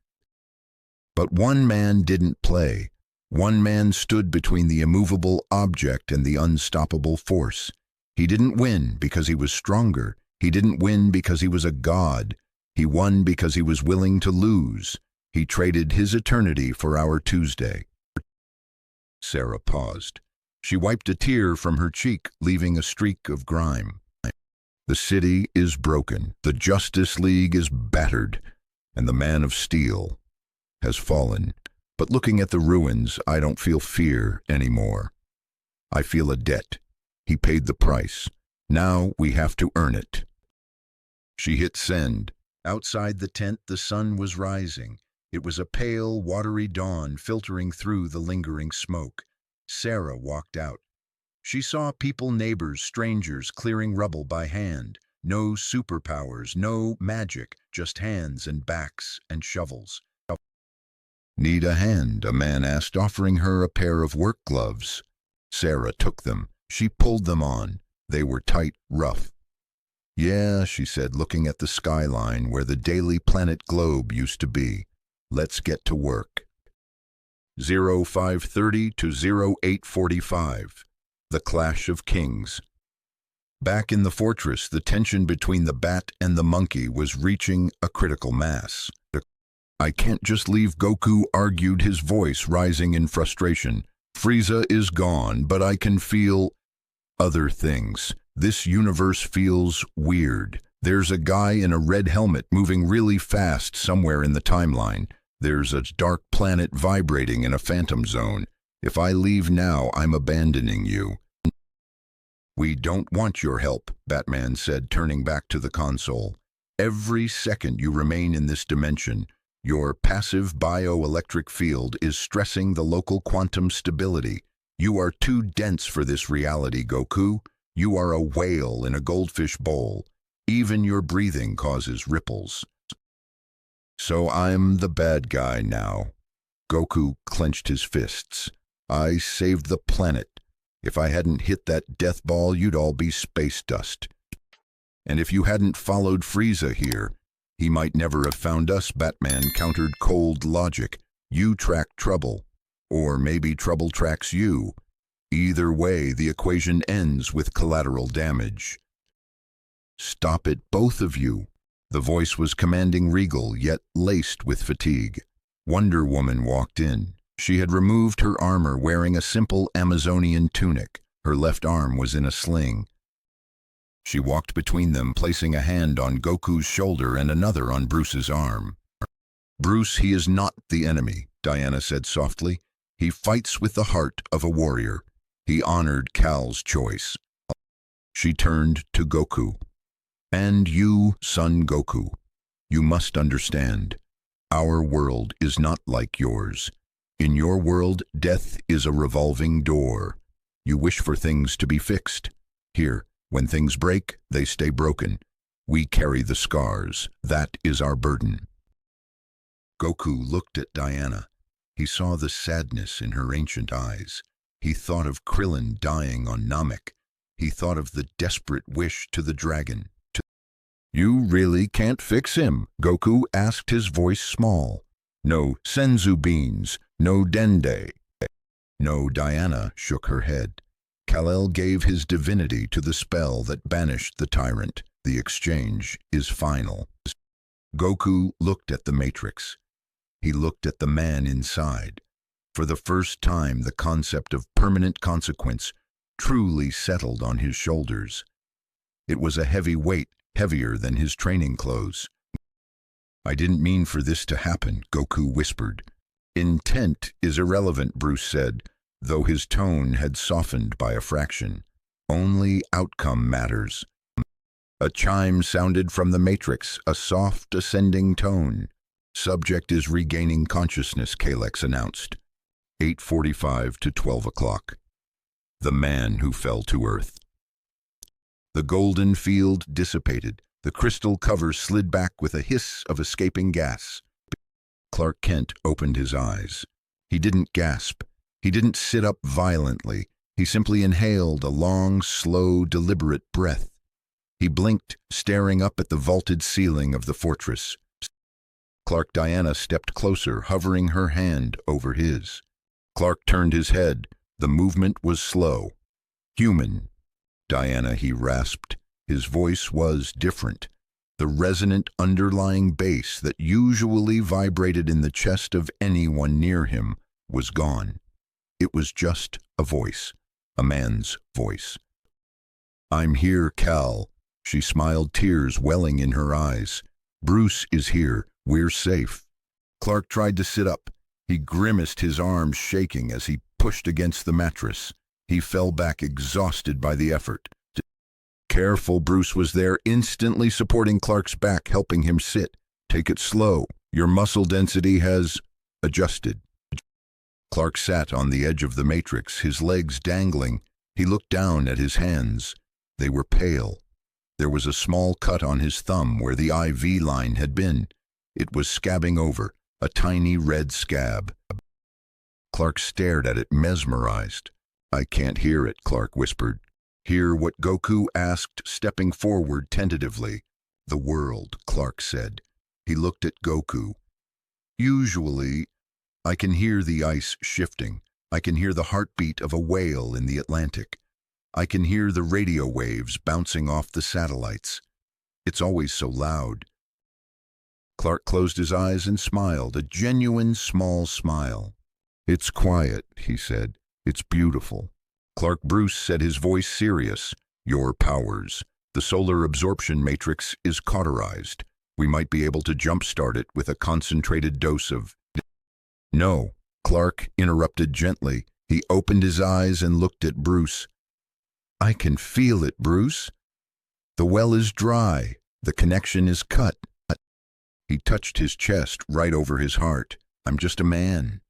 But one man didn't play. One man stood between the immovable object and the unstoppable force. He didn't win because he was stronger. He didn't win because he was a god. He won because he was willing to lose. He traded his eternity for our Tuesday. Sarah paused. She wiped a tear from her cheek, leaving a streak of grime. The city is broken. The Justice League is battered, and the Man of Steel has fallen. But looking at the ruins, I don't feel fear anymore. I feel a debt. He paid the price. Now we have to earn it. She hit send. Outside the tent, the sun was rising. It was a pale, watery dawn filtering through the lingering smoke. Sarah walked out. She saw people, neighbors, strangers, clearing rubble by hand. No superpowers, no magic, just hands and backs and shovels. "Need a hand?" a man asked, offering her a pair of work gloves. Sarah took them. She pulled them on. They were tight, rough. "Yeah," she said, looking at the skyline where the Daily Planet globe used to be. "Let's get to work." 0530 to 0845. The Clash of Kings. Back in the fortress, the tension between the bat and the monkey was reaching a critical mass. "I can't just leave," Goku argued, his voice rising in frustration. "Frieza is gone, but I can feel other things. This universe feels weird. There's a guy in a red helmet moving really fast somewhere in the timeline. There's a dark planet vibrating in a phantom zone. If I leave now, I'm abandoning you." "We don't want your help," Batman said, turning back to the console. "Every second you remain in this dimension, your passive bioelectric field is stressing the local quantum stability. You are too dense for this reality, Goku. You are a whale in a goldfish bowl. Even your breathing causes ripples." "So I'm the bad guy now." Goku clenched his fists. "I saved the planet. If I hadn't hit that death ball, you'd all be space dust. And if you hadn't followed Frieza here, he might never have found us," Batman countered, cold logic. "You track trouble. Or maybe trouble tracks you. Either way, the equation ends with collateral damage." "Stop it, both of you." The voice was commanding, regal, yet laced with fatigue. Wonder Woman walked in. She had removed her armor, wearing a simple Amazonian tunic. Her left arm was in a sling. She walked between them, placing a hand on Goku's shoulder and another on Bruce's arm. Bruce, he is not the enemy, Diana said softly. He fights with the heart of a warrior. He honored Cal's choice. She turned to Goku. And you, Son Goku, you must understand. Our world is not like yours. In your world, death is a revolving door. You wish for things to be fixed. Here, when things break, they stay broken. We carry the scars. That is our burden. Goku looked at Diana. He saw the sadness in her ancient eyes. He thought of Krillin dying on Namek. He thought of the desperate wish to the dragon. You really can't fix him? Goku asked, his voice small. No senzu beans, no dende. No, Diana shook her head. Kal-El gave his divinity to the spell that banished the tyrant. The exchange is final. Goku looked at the Matrix. He looked at the man inside. For the first time, the concept of permanent consequence truly settled on his shoulders. It was a heavy weight, heavier than his training clothes. I didn't mean for this to happen, Goku whispered. Intent is irrelevant, Bruce said, though his tone had softened by a fraction. Only outcome matters. A chime sounded from the Matrix, a soft, ascending tone. Subject is regaining consciousness, Kalex announced. 8:45 to 12 o'clock. The man who fell to earth. The golden field dissipated. The crystal cover slid back with a hiss of escaping gas. Clark Kent opened his eyes. He didn't gasp. He didn't sit up violently. He simply inhaled a long, slow, deliberate breath. He blinked, staring up at the vaulted ceiling of the fortress. Diana stepped closer, hovering her hand over his. Clark turned his head. The movement was slow. Human. Diana, he rasped. His voice was different. The resonant underlying bass that usually vibrated in the chest of anyone near him was gone. It was just a voice, a man's voice. I'm here, Cal. She smiled, tears welling in her eyes. Bruce is here. We're safe. Clark tried to sit up. He grimaced, his arms shaking as he pushed against the mattress. He fell back, exhausted by the effort. Careful, Bruce was there, instantly supporting Clark's back, helping him sit. Take it slow. Your muscle density has adjusted. Clark sat on the edge of the Matrix, his legs dangling. He looked down at his hands. They were pale. There was a small cut on his thumb where the IV line had been. It was scabbing over, a tiny red scab. Clark stared at it, mesmerized. I can't hear it, Clark whispered. Hear what Goku asked, stepping forward tentatively. The world, Clark said. He looked at Goku. Usually, I can hear the ice shifting. I can hear the heartbeat of a whale in the Atlantic. I can hear the radio waves bouncing off the satellites. It's always so loud. Clark closed his eyes and smiled, a genuine small smile. It's quiet, he said. It's beautiful. Clark Bruce said, his voice serious. Your powers. The solar absorption matrix is cauterized. We might be able to jumpstart it with a concentrated dose of... No, Clark interrupted gently. He opened his eyes and looked at Bruce. I can feel it, Bruce. The well is dry. The connection is cut. He touched his chest right over his heart. I'm just a man.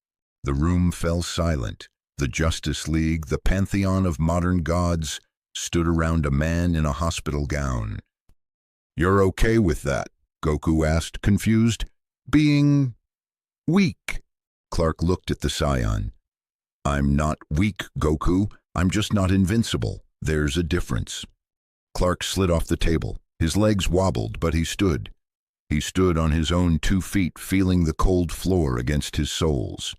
The room fell silent. The Justice League, the pantheon of modern gods, stood around a man in a hospital gown. You're okay with that? Goku asked, confused. Being weak. Clark looked at the Scion. I'm not weak, Goku. I'm just not invincible. There's a difference. Clark slid off the table. His legs wobbled, but he stood. He stood on his own 2 feet, feeling the cold floor against his soles.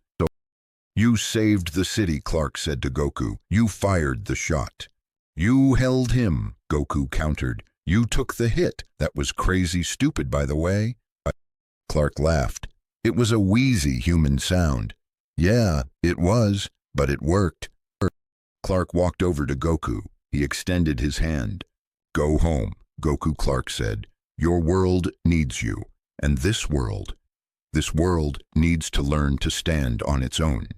You saved the city, Clark said to Goku. You fired the shot. You held him, Goku countered. You took the hit. That was crazy stupid, by the way. Clark laughed. It was a wheezy human sound. Yeah, it was, but it worked. Clark walked over to Goku. He extended his hand. Go home, Goku, Clark said. Your world needs you, and this world This world needs to learn to stand on its own.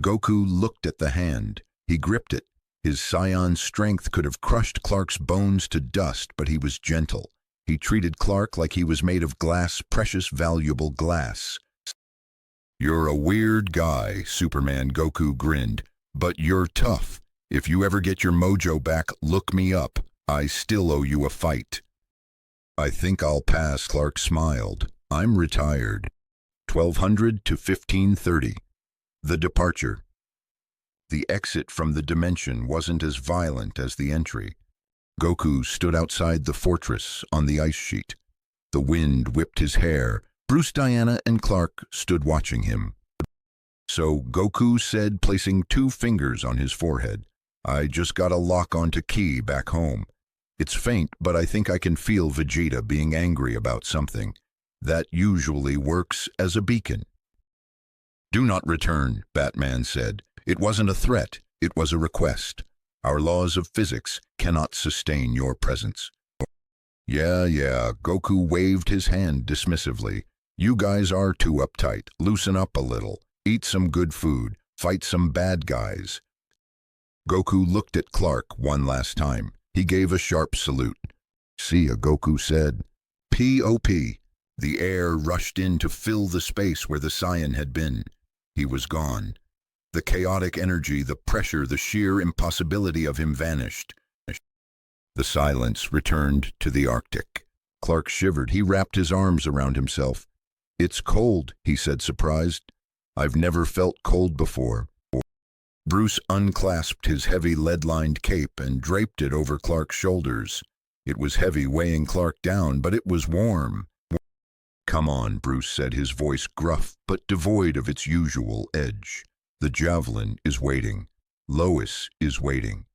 Goku looked at the hand. He gripped it. His scion's strength could have crushed Clark's bones to dust, but he was gentle. He treated Clark like he was made of glass, precious, valuable glass. "You're a weird guy," Superman Goku grinned, "but you're tough. If you ever get your mojo back, look me up. I still owe you a fight." "I think I'll pass," Clark smiled. "I'm retired." 1200 to 1530. The departure. The exit from the dimension wasn't as violent as the entry. Goku stood outside the fortress on the ice sheet. The wind whipped his hair. Bruce, Diana, and Clark stood watching him. So Goku said, placing 2 fingers on his forehead, "I just got a lock-onto key back home. It's faint, but I think I can feel Vegeta being angry about something. That usually works as a beacon." "Do not return," Batman said. "It wasn't a threat, it was a request. Our laws of physics cannot sustain your presence." Yeah, Goku waved his hand dismissively. "You guys are too uptight. Loosen up a little. Eat some good food. Fight some bad guys." Goku looked at Clark one last time. He gave a sharp salute. "See ya," Goku said. P.O.P. The air rushed in to fill the space where the Saiyan had been. He was gone. The chaotic energy, the pressure, the sheer impossibility of him vanished. The silence returned to the Arctic. Clark shivered. He wrapped his arms around himself. "It's cold," he said, surprised. "I've never felt cold before." Bruce unclasped his heavy lead-lined cape and draped it over Clark's shoulders. It was heavy, weighing Clark down, but it was warm. "Come on," Bruce said, his voice gruff but devoid of its usual edge. "The javelin is waiting. Lois is waiting."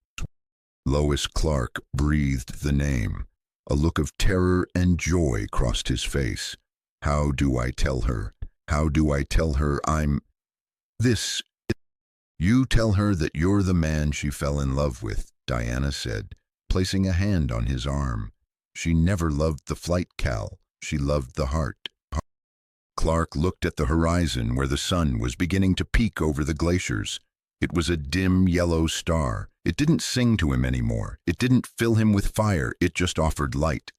Lois. Clark breathed the name. A look of terror and joy crossed his face. "How do I tell her? How do I tell her I'm this?" "You tell her that you're the man she fell in love with," Diana said, placing a hand on his arm. "She never loved the flight, Cal. She loved the heart." Clark looked at the horizon where the sun was beginning to peek over the glaciers. It was a dim yellow star. It didn't sing to him anymore. It didn't fill him with fire. It just offered light.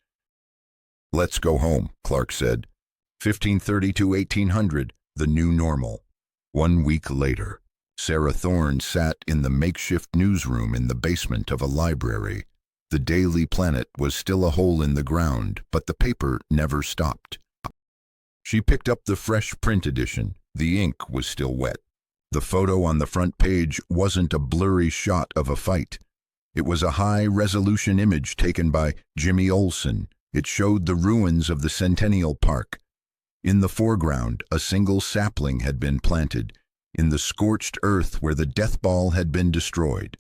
"Let's go home," Clark said. 1530 to 1800, the new normal. 1 week later, Sarah Thorne sat in the makeshift newsroom in the basement of a library. The Daily Planet was still a hole in the ground, but the paper never stopped. She picked up the fresh print edition. The ink was still wet. The photo on the front page wasn't a blurry shot of a fight. It was a high-resolution image taken by Jimmy Olsen. It showed the ruins of the Centennial Park. In the foreground, a single sapling had been planted, in the scorched earth where the death ball had been destroyed.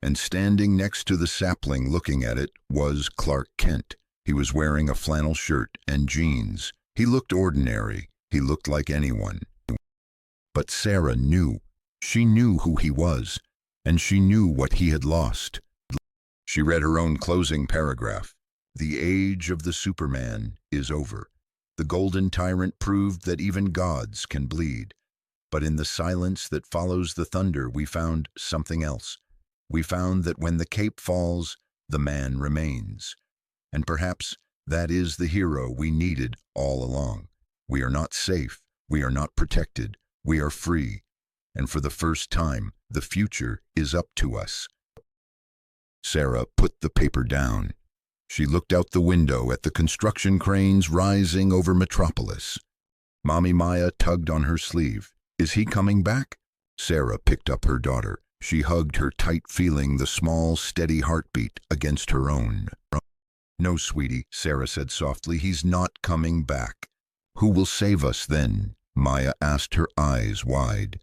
And standing next to the sapling looking at it was Clark Kent. He was wearing a flannel shirt and jeans. He looked ordinary. He looked like anyone. But Sarah knew. She knew who he was, and she knew what he had lost. She read her own closing paragraph. "The age of the Superman is over. The golden tyrant proved that even gods can bleed. But in the silence that follows the thunder, we found something else. We found that when the cape falls, the man remains. And perhaps that is the hero we needed all along. We are not safe. We are not protected. We are free. And for the first time, the future is up to us." Sarah put the paper down. She looked out the window at the construction cranes rising over Metropolis. Mommy Maya tugged on her sleeve. "Is he coming back?" Sarah picked up her daughter. She hugged her tight, feeling the small, steady heartbeat against her own. "No, sweetie," Sarah said softly. "He's not coming back." "Who will save us then?" Maya asked, her eyes wide.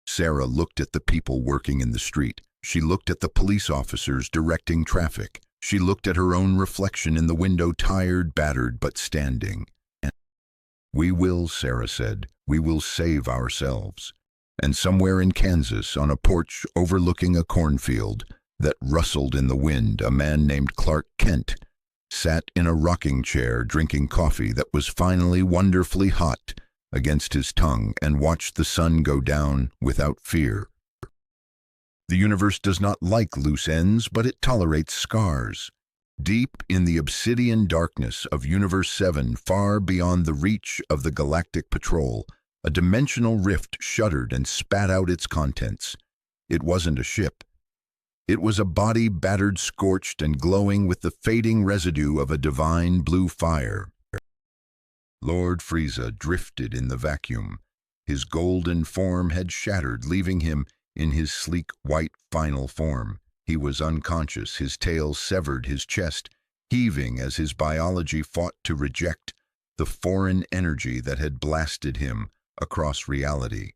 Sarah looked at the people working in the street. She looked at the police officers directing traffic. She looked at her own reflection in the window, tired, battered, but standing. "We will," Sarah said. "We will save ourselves." And somewhere in Kansas, on a porch overlooking a cornfield that rustled in the wind, a man named Clark Kent sat in a rocking chair drinking coffee that was finally wonderfully hot against his tongue and watched the sun go down without fear. The universe does not like loose ends, but it tolerates scars. Deep in the obsidian darkness of Universe 7, far beyond the reach of the Galactic Patrol, a dimensional rift shuddered and spat out its contents. It wasn't a ship. It was a body battered, scorched, and glowing with the fading residue of a divine blue fire. Lord Frieza drifted in the vacuum. His golden form had shattered, leaving him in his sleek white final form. He was unconscious, his tail severed, his chest heaving as his biology fought to reject the foreign energy that had blasted him across reality.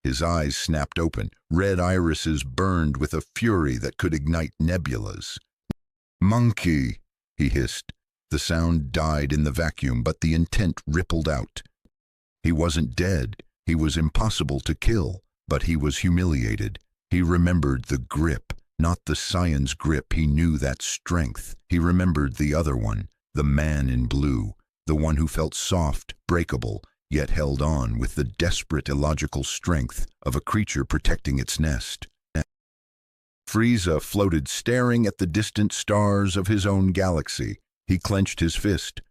His eyes snapped open, red irises burned with a fury that could ignite nebulas. "Monkey," he hissed. The sound died in the vacuum, but the intent rippled out. He wasn't dead. He was impossible to kill, but he was humiliated. He remembered the grip, not the Saiyan's grip. He knew that strength. He remembered the other one, the man in blue, the one who felt soft, breakable, yet held on with the desperate, illogical strength of a creature protecting its nest. Frieza floated, staring at the distant stars of his own galaxy. He clenched his fist.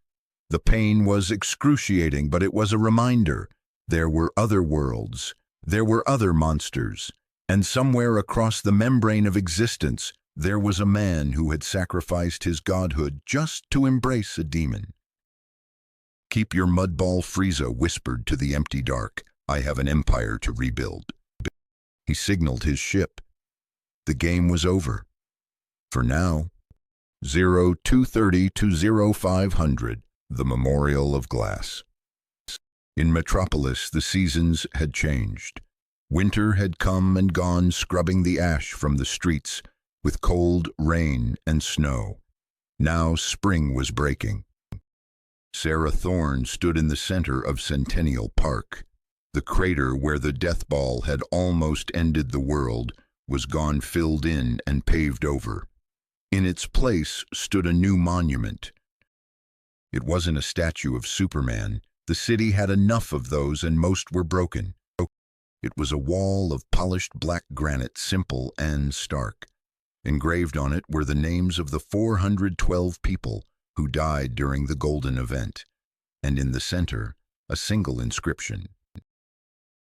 The pain was excruciating, but it was a reminder. There were other worlds. There were other monsters. And somewhere across the membrane of existence, there was a man who had sacrificed his godhood just to embrace a demon. "Keep your mudball," Frieza whispered to the empty dark. "I have an empire to rebuild." He signaled his ship. The game was over. For now. 0230 to 0500, the Memorial of Glass. In Metropolis, the seasons had changed. Winter had come and gone, scrubbing the ash from the streets with cold rain and snow. Now spring was breaking. Sarah Thorne stood in the center of Centennial Park. The crater where the death ball had almost ended the world was gone, filled in and paved over. In its place stood a new monument. It wasn't a statue of Superman. The city had enough of those, and most were broken. It was a wall of polished black granite, simple and stark. Engraved on it were the names of the 412 people who died during the Golden Event, and in the center, a single inscription.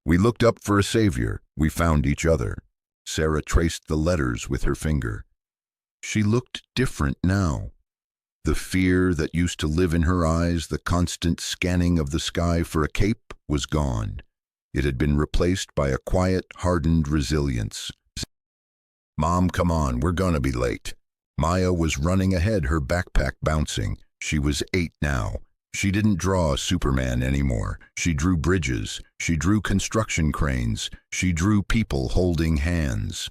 "We looked up for a savior. We found each other." Sarah traced the letters with her finger. She looked different now. The fear that used to live in her eyes, the constant scanning of the sky for a cape, was gone. It had been replaced by a quiet, hardened resilience. "Mom, come on, we're gonna be late." Maya was running ahead, her backpack bouncing. She was 8 now. She didn't draw Superman anymore. She drew bridges. She drew construction cranes. She drew people holding hands.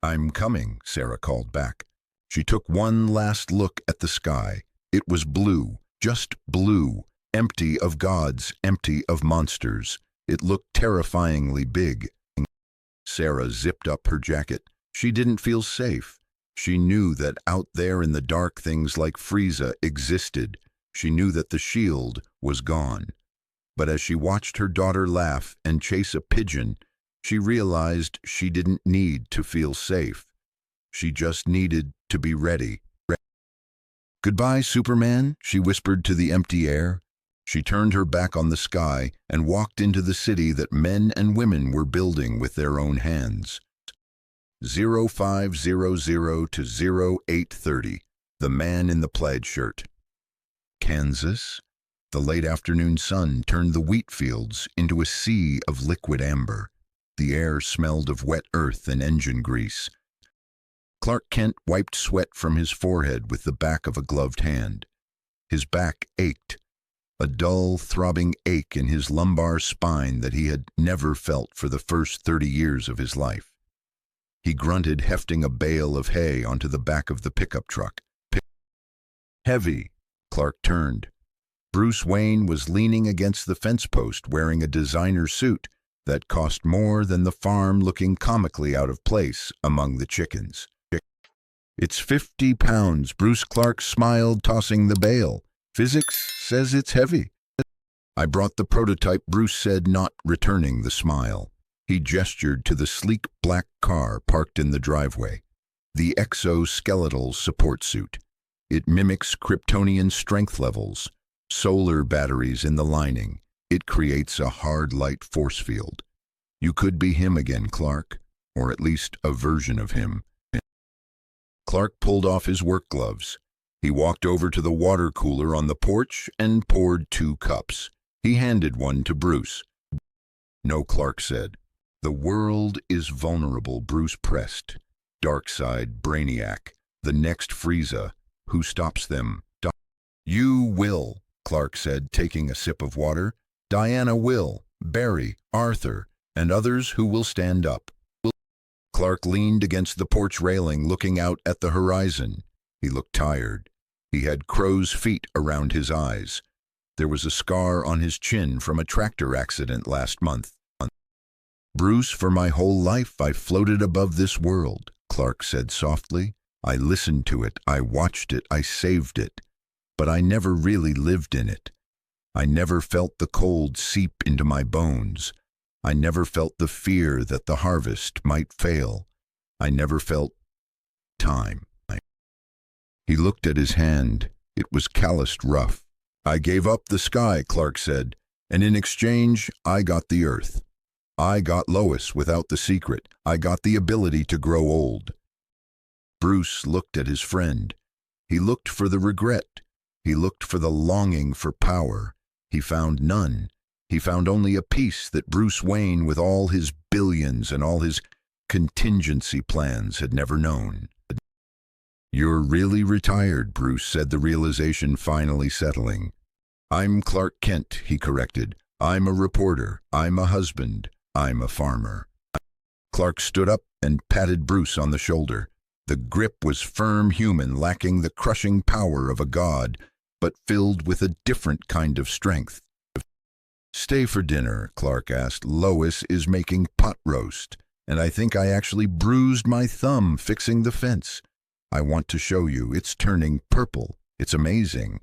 "I'm coming," Sarah called back. She took one last look at the sky. It was blue, just blue, empty of gods, empty of monsters. It looked terrifyingly big. Sarah zipped up her jacket. She didn't feel safe. She knew that out there in the dark things like Frieza existed. She knew that the shield was gone. But as she watched her daughter laugh and chase a pigeon, she realized she didn't need to feel safe. She just needed to be ready. "Goodbye, Superman," she whispered to the empty air. She turned her back on the sky and walked into the city that men and women were building with their own hands. 0500 to 0830, the man in the plaid shirt. Kansas. The late afternoon sun turned the wheat fields into a sea of liquid amber. The air smelled of wet earth and engine grease. Clark Kent wiped sweat from his forehead with the back of a gloved hand. His back ached, a dull, throbbing ache in his lumbar spine that he had never felt for the first 30 years of his life. He grunted, hefting a bale of hay onto the back of the pickup truck. "Heavy." Clark turned. Bruce Wayne was leaning against the fence post wearing a designer suit that cost more than the farm, looking comically out of place among the chickens. It's 50 pounds. Bruce Clark smiled, tossing the bale. Physics says it's heavy. I brought the prototype, Bruce said, not returning the smile. He gestured to the sleek black car parked in the driveway. The exoskeletal support suit. It mimics Kryptonian strength levels, solar batteries in the lining. It creates a hard light force field. You could be him again, Clark, or at least a version of him. Clark pulled off his work gloves. He walked over to the water cooler on the porch and poured 2 cups. He handed one to Bruce. No, Clark said. The world is vulnerable, Bruce pressed. Darkseid Brainiac, the next Frieza. Who stops them? You will, Clark said, taking a sip of water. Diana will, Barry, Arthur, and others who will stand up. Clark leaned against the porch railing, looking out at the horizon. He looked tired. He had crow's feet around his eyes. There was a scar on his chin from a tractor accident last month. Bruce, for my whole life I floated above this world, Clark said softly. I listened to it, I watched it, I saved it. But I never really lived in it. I never felt the cold seep into my bones. I never felt the fear that the harvest might fail. I never felt time. He looked at his hand. It was calloused rough. I gave up the sky, Clark said, and in exchange, I got the earth. I got Lois without the secret. I got the ability to grow old. Bruce looked at his friend. He looked for the regret. He looked for the longing for power. He found none. He found only a peace that Bruce Wayne, with all his billions and all his contingency plans, had never known. You're really retired, Bruce said, the realization finally settling. I'm Clark Kent, he corrected. I'm a reporter. I'm a husband. I'm a farmer. Clark stood up and patted Bruce on the shoulder. The grip was firm, human, lacking the crushing power of a god, but filled with a different kind of strength. Stay for dinner, Clark asked. Lois is making pot roast, and I think I actually bruised my thumb fixing the fence. I want to show you. It's turning purple. It's amazing.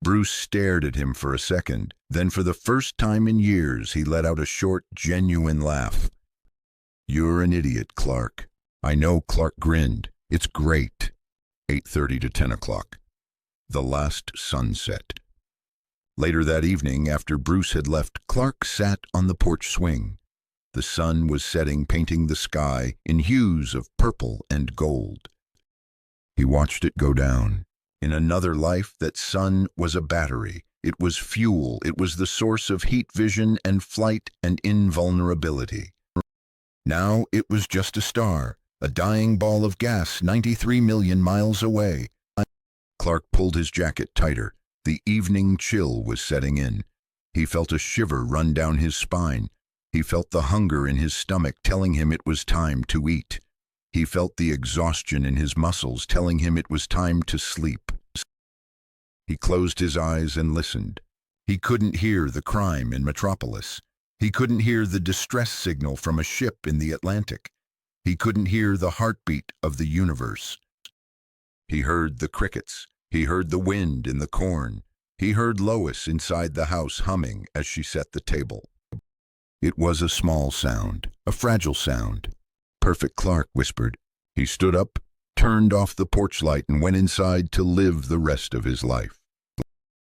Bruce stared at him for a second. Then for the first time in years, he let out a short, genuine laugh. You're an idiot, Clark. I know, Clark grinned. It's great. 8:30 to 10 o'clock. The last sunset. Later that evening, after Bruce had left, Clark sat on the porch swing. The sun was setting, painting the sky in hues of purple and gold. He watched it go down. In another life, that sun was a battery. It was fuel. It was the source of heat vision and flight and invulnerability. Now it was just a star, a dying ball of gas 93 million miles away. Clark pulled his jacket tighter. The evening chill was setting in. He felt a shiver run down his spine. He felt the hunger in his stomach telling him it was time to eat. He felt the exhaustion in his muscles telling him it was time to sleep. He closed his eyes and listened. He couldn't hear the crime in Metropolis. He couldn't hear the distress signal from a ship in the Atlantic. He couldn't hear the heartbeat of the universe. He heard the crickets. He heard the wind in the corn. He heard Lois inside the house humming as she set the table. It was a small sound, a fragile sound. Perfect, Clark whispered. He stood up, turned off the porch light, and went inside to live the rest of his life.